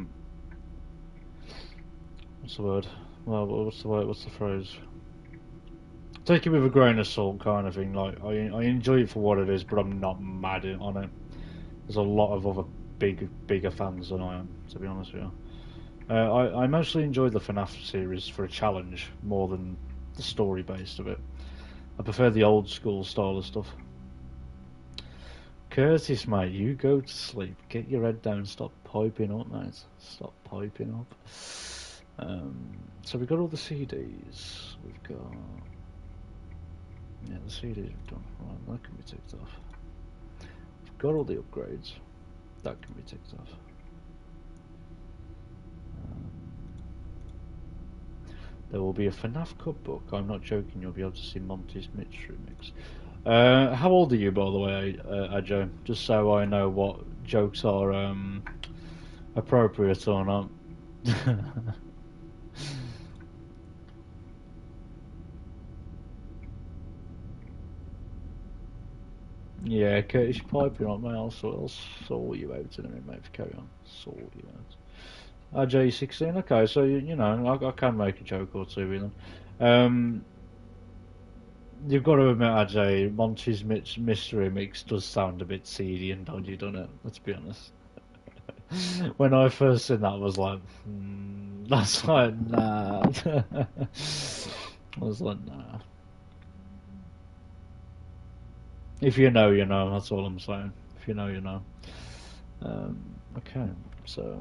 Speaker 1: what's the word? Well, what's the word? What's the phrase? Take it with a grain of salt, kind of thing. Like I enjoy it for what it is, but I'm not mad on it. There's a lot of other bigger fans than I am, to be honest with you. I mostly enjoy the FNAF series for a challenge more than the story based of it. I prefer the old school style of stuff. Curtis, mate, you go to sleep. Get your head down. Stop piping up, mate. Stop piping up. So we've got all the CDs. We've got... Yeah, the CDs we've done. Right, that can be ticked off. We've got all the upgrades. That can be ticked off. There will be a FNAF cookbook. I'm not joking, you'll be able to see Monty's mystery mix. How old are you, by the way, Ajo? Just so I know what jokes are appropriate or not. Yeah, Curtis, you're piping on, mate. I'll sort you out in a minute, mate. If you carry on, sort you out. Ajo, 16. Okay, so you know, I can make a joke or two with them. You've got to admit, Ajay, Monty's mystery mix does sound a bit seedy and dodgy, doesn't it? Let's be honest. When I first seen that, I was like, that's like, nah. I was like, nah. If you know, you know. That's all I'm saying. If you know, you know. Okay, so...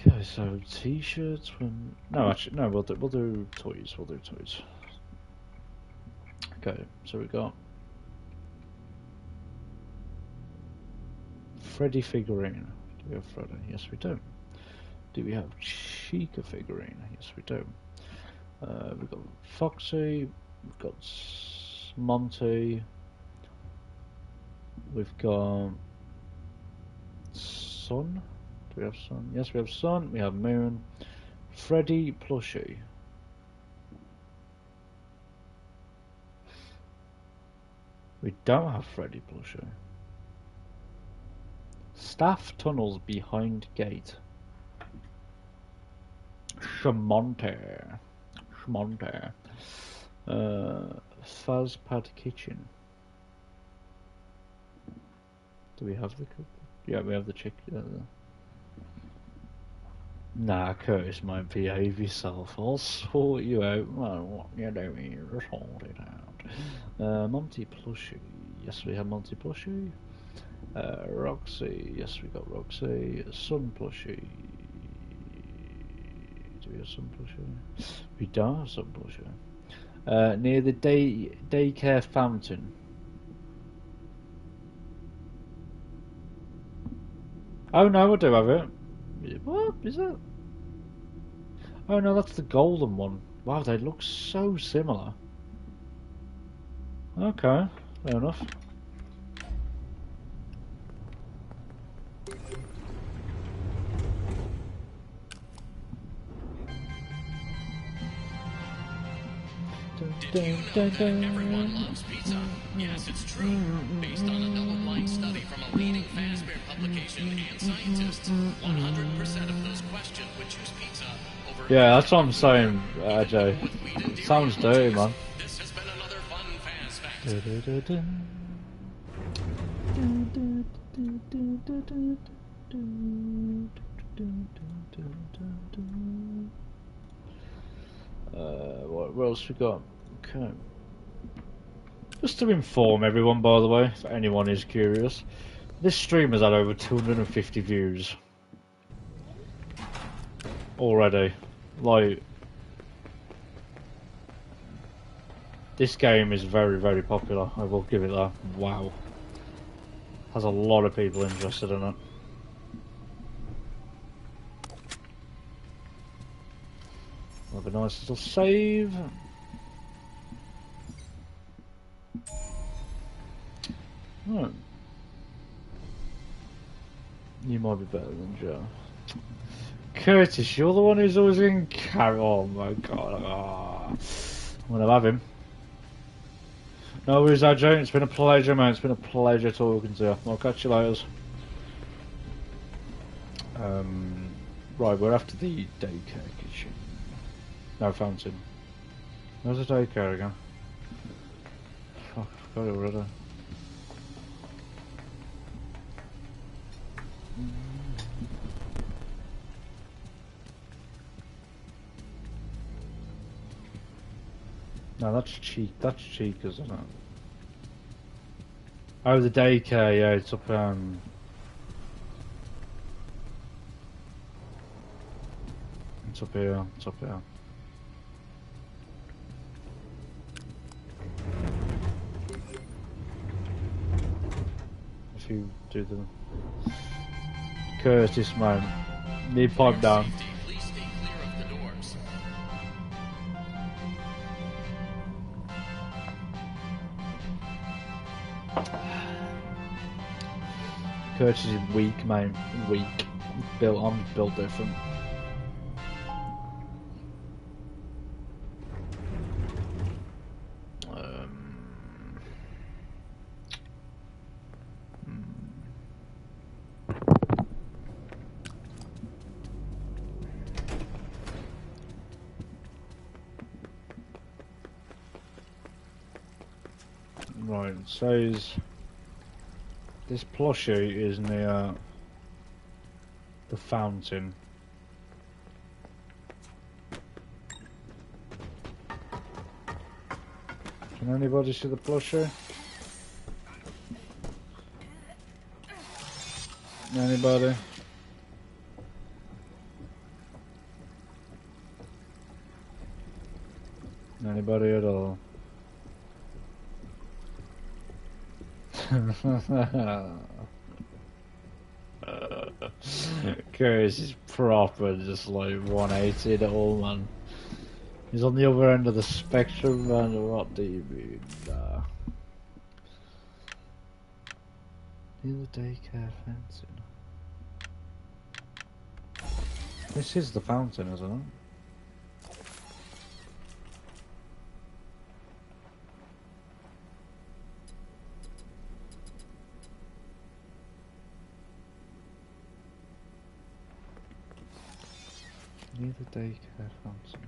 Speaker 1: Okay, so t-shirts. No, actually, no. We'll do toys. We'll do toys. Okay, so we got Freddy figurine. Do we have Freddy? Yes, we do. Do we have Chica figurine? Yes, we do. We've got Foxy. We've got Monty. We've got Sun. Do we have Sun? Yes, we have Sun. We have Moon. Freddy plushie. We don't have Freddy plushie. Staff tunnels behind gate. Shamonte. Fazpad kitchen. Do we have the cook? Yeah, we have the chicken. Nah, Curtis, mate, behave yourself. I'll sort you out. Well, what you doing? Just hold it out. Monty plushie. Yes, we have Monty plushie. Roxy. Yes, we got Roxy. Sun plushie. Do we have Sun plushie? We don't have Sun plushie. Near the daycare fountain. Oh no, I do have it. What is that? Oh no, that's the golden one. Wow, they look so similar. Okay, fair enough.
Speaker 7: Did you know that everyone loves pizza? Yes, it's true. Based on a double-blind study from a leading Fazbear publication and scientists, 100% of those questioned would choose pizza over...
Speaker 1: Yeah, that's what I'm saying, Jay. Sounds dirty, man.
Speaker 7: This has been another fun Faz Fact.
Speaker 1: What else we got? Okay. Just to inform everyone, by the way, if anyone is curious, this stream has had over 250 views already. Like, this game is very, very popular. I will give it that. Wow, has a lot of people interested in it. Have a nice little save. Oh. You might be better than Joe. Curtis, you're the one who's always in carry. Oh my god. Oh. I'm gonna have him. No worries, AJ. It's been a pleasure, man. It's been a pleasure talking to you. I'll catch you later. Right, we're after the daycare kitchen. No, fountain. Where's the daycare again? Fuck, I forgot it already. No, that's cheek. That's Chica's, isn't it? Oh, the daycare. Yeah, it's up. It's up here. It's up here. If you do the Curtis, man, need pipe down.
Speaker 7: Safety, please stay clear of the doors.
Speaker 1: Curtis is weak, mate. Weak. I'm built different. Right, so this plushie is near the fountain. Can anybody see the plushie? Anybody? Anybody at all? Curtis is proper, just like 180 at all, man. He's on the other end of the spectrum, man. What do you mean? Nah. Near the daycare fencing. This is the fountain, isn't it? Near the daycare fountain.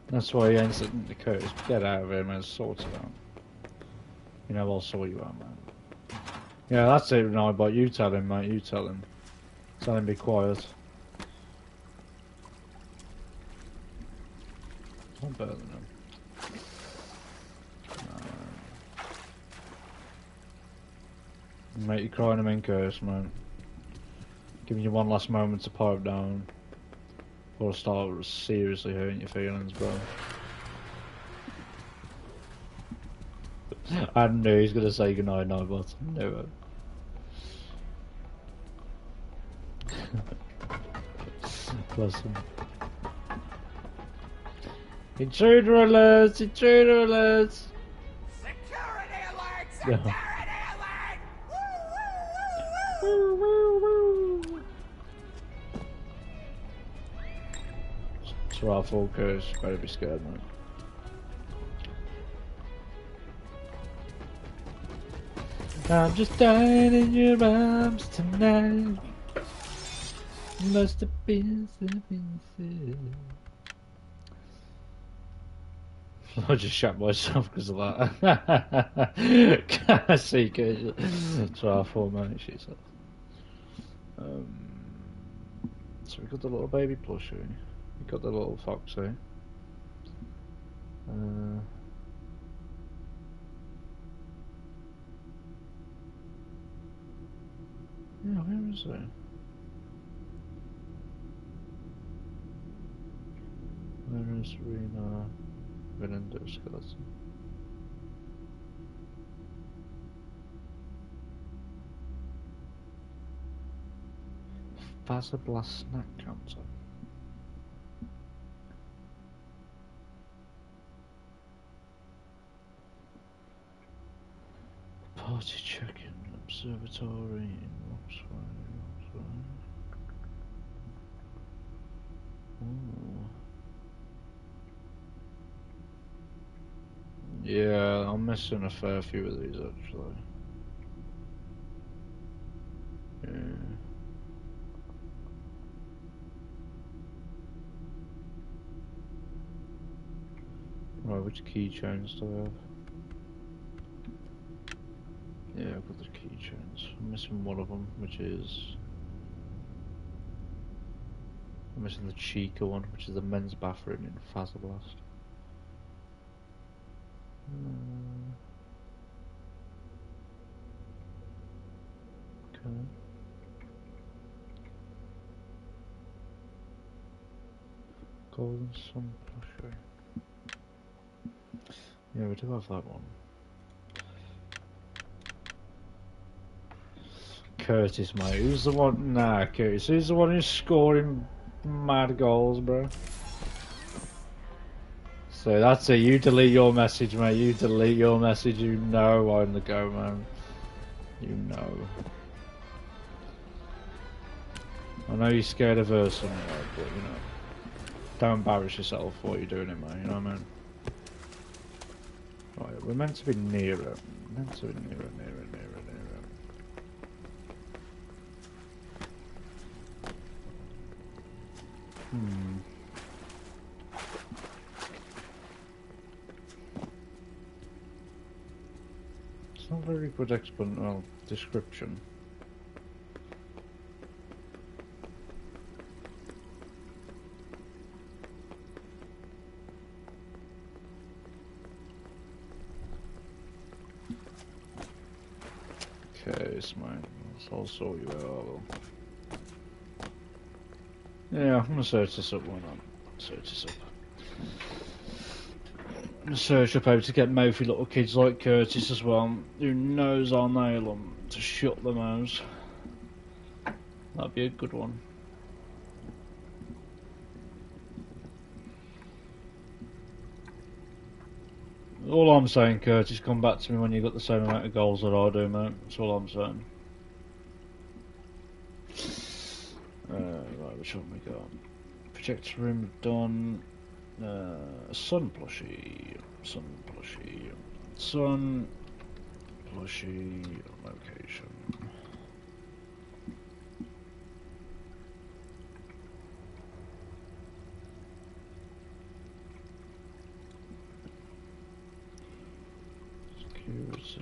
Speaker 1: That's why he ends at the Curtis. Get out of here, man. Sort it out. You know, I'll sort you out, man. Yeah, that's it, Nightbot. You tell him, mate. You tell him. Tell him be quiet. I'm better than him. Mate, you're crying him in Curse, man. Giving you one last moment to pipe down. Or start seriously hurting your feelings, bro. I knew he was gonna say goodnight, Nightbot. I knew it. Bless him. Intruder alert! Intruder alert!
Speaker 8: Security alert! Security alert!
Speaker 1: Woo, woo, woo. It's right, full curse. Better be scared, man. I'm just dying in your arms tonight. Must have been something said. I just shot myself because of that. Can I see it? So I thought, man, she said. So we got the little baby plushie. We got the little foxy. Yeah, where is it? Where is Rena? Villander skeleton. Fazablast snack counter. Party check-in, observatory in Roxway. Ooh. Yeah, I'm missing a fair few of these actually. Yeah. Right, which keychains do I have? Yeah, I've got the keychains. I'm missing one of them, which is... I'm missing the Chica one, which is the men's bathroom in Fazablast. Okay. Golden Sun plushie. Yeah, we do have that one. Curtis, mate. Who's the one? Nah, Curtis. Who's the one who's scoring mad goals, bro? So that's it. You delete your message, mate. You delete your message. You know I'm the go, man. You know. I know you're scared of her somewhere, but you know. Don't embarrass yourself while you're doing it, man. You know what I mean? Right, we're meant to be nearer. Meant to be nearer. It's not very good description. Okay, mate. I'll sort you out. Yeah, I'm gonna search this up. Why not? Search this up. I'm gonna search up how to get mouthy little kids like Curtis as well. Who knows I'll nail them to shut them out. That'd be a good one. All I'm saying, Curtis, come back to me when you've got the same amount of goals that I do, mate. That's all I'm saying. Right, which one we got? Projector room done. Sun plushie. Sun plushie. Sun plushie location. Security.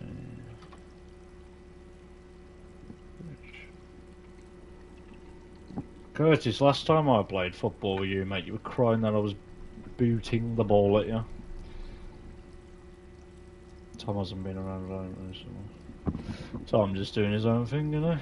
Speaker 1: Curtis, last time I played football with you, mate, you were crying that I was booting the ball at you. Tom hasn't been around recently. Tom just doing his own thing, you know.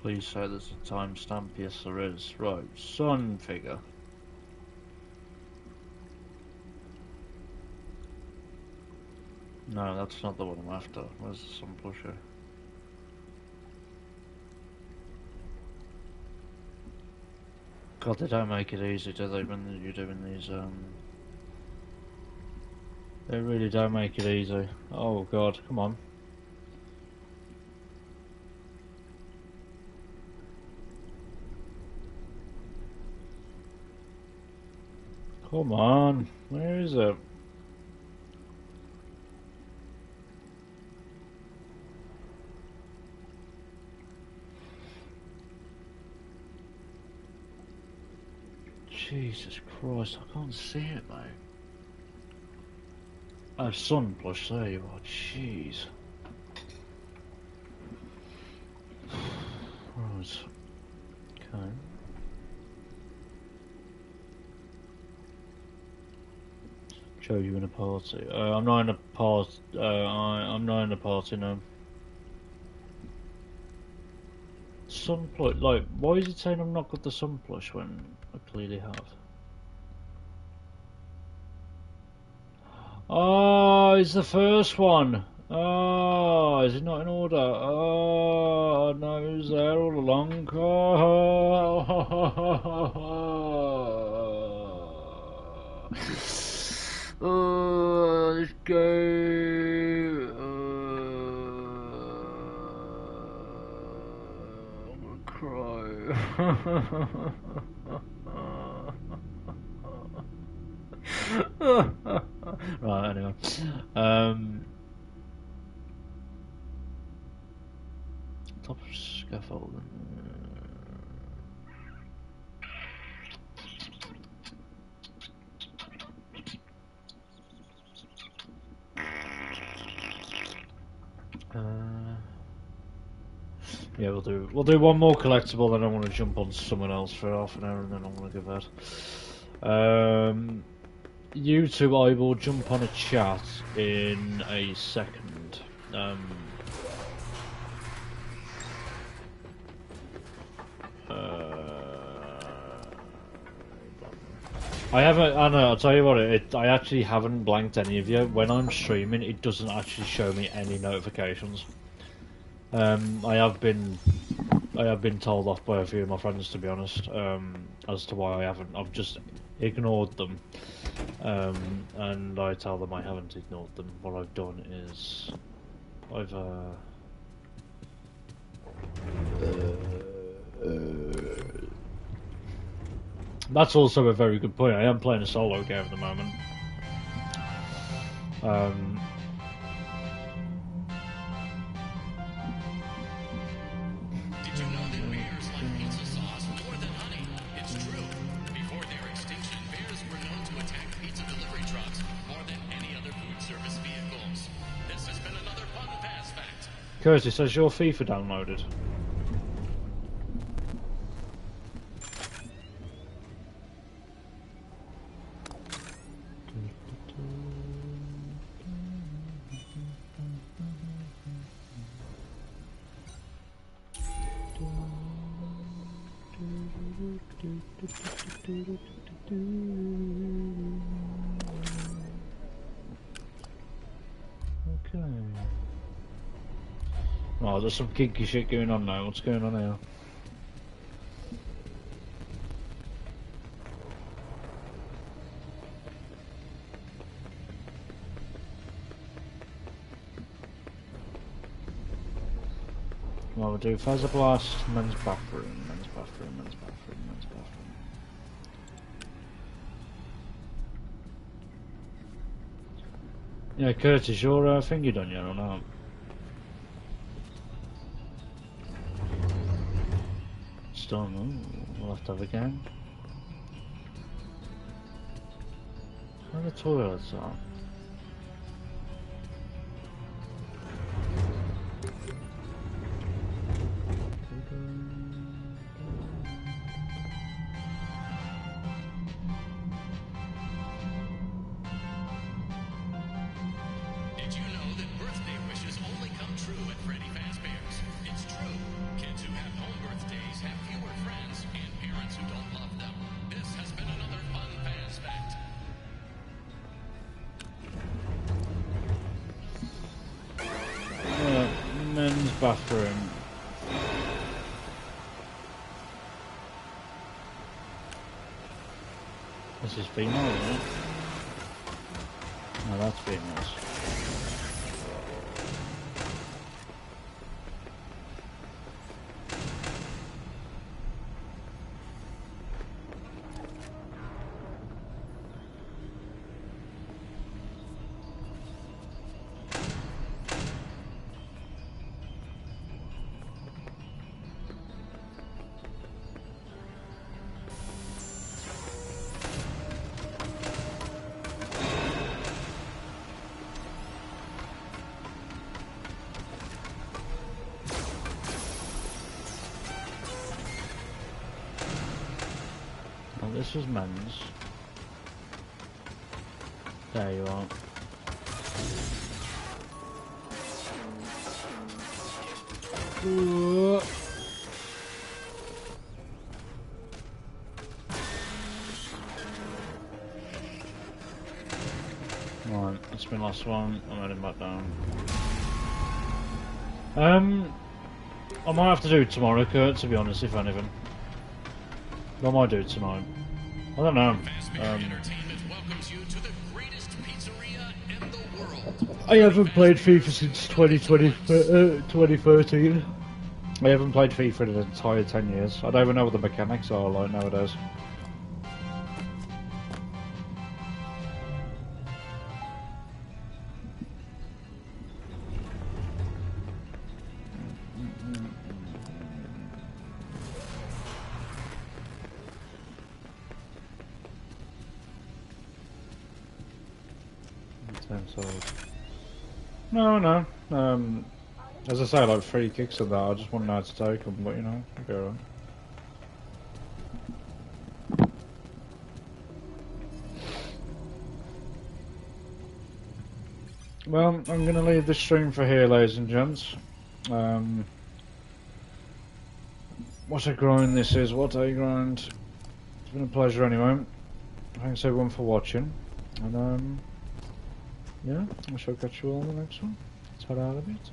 Speaker 1: Please say there's a timestamp. Yes, there is. Right, sun figure. No, that's not the one I'm after. Where's the sun plushie? God, they don't make it easy, do they, when you're doing these, They really don't make it easy. Oh God, come on. Come on, where is it? Jesus Christ, I can't see it, mate. Oh, sun plush, there you are, jeez. Right. Okay. Show you in a party. I'm not in a part. I'm not in a party now. Sun plush. Like, why is it saying I've not got the sun plush when I clearly have? Oh, it's the first one. Oh, is it not in order? Oh, no, it was there all along. Oh, oh this game. I'm gonna cry. Right, anyway. Top scaffold. Yeah, we'll do one more collectible, then I want to jump on someone else for half an hour, and then I'm gonna go bed. You two, I will jump on a chat in a second. I haven't. I know. I'll tell you what. I actually haven't blanked any of you. When I'm streaming, it doesn't actually show me any notifications. I have been told off by a few of my friends, to be honest, as to why I haven't. I've just ignored them, and I tell them I haven't ignored them. What I've done is, I've that's also a very good point. I am playing a solo game at the moment.
Speaker 7: Did you know that bears like pizza sauce more than honey? It's true. Before their extinction, bears were known to attack pizza delivery trucks more than any other food service vehicles. This has been another fun fast fact.
Speaker 1: Curtis, has your FIFA downloaded? Okay. Oh, there's some kinky shit going on now. What's going on here? Well, we'll do Phaser Blast, men's bathroom, men's bathroom, men's bathroom, men's bathroom. Yeah, Curtis, your finger done yet or not? Still no. We'll have to have a game. Where are the toilets are?
Speaker 7: Did you know that birthday wishes only come true at Freddy Fazbear's? It's true. Kids who have home birthdays have fewer friends and parents who don't love them. This has been another fun Faz fact.
Speaker 1: Men's bathroom. This is female, isn't it? No, that's females. this is men's. There you are. Ooh. Right, that's my last one. I'm heading back down. I might have to do it tomorrow, Kurt, to be honest, if anything. I might do it tonight. I don't know.
Speaker 7: Entertainment welcomes you to the greatest pizzeria in the world.
Speaker 1: I haven't played FIFA since 2013. I haven't played FIFA in an entire 10 years. I don't even know what the mechanics are like nowadays. No. As I say, like free kicks and that, I just want to know how to take them, but you know, I'll be alright. Well, I'm going to leave the stream for here, ladies and gents. What a grind this is, what a grind. It's been a pleasure anyway. Thanks everyone for watching. And yeah, I shall catch you all in the next one. Ta-da a bit.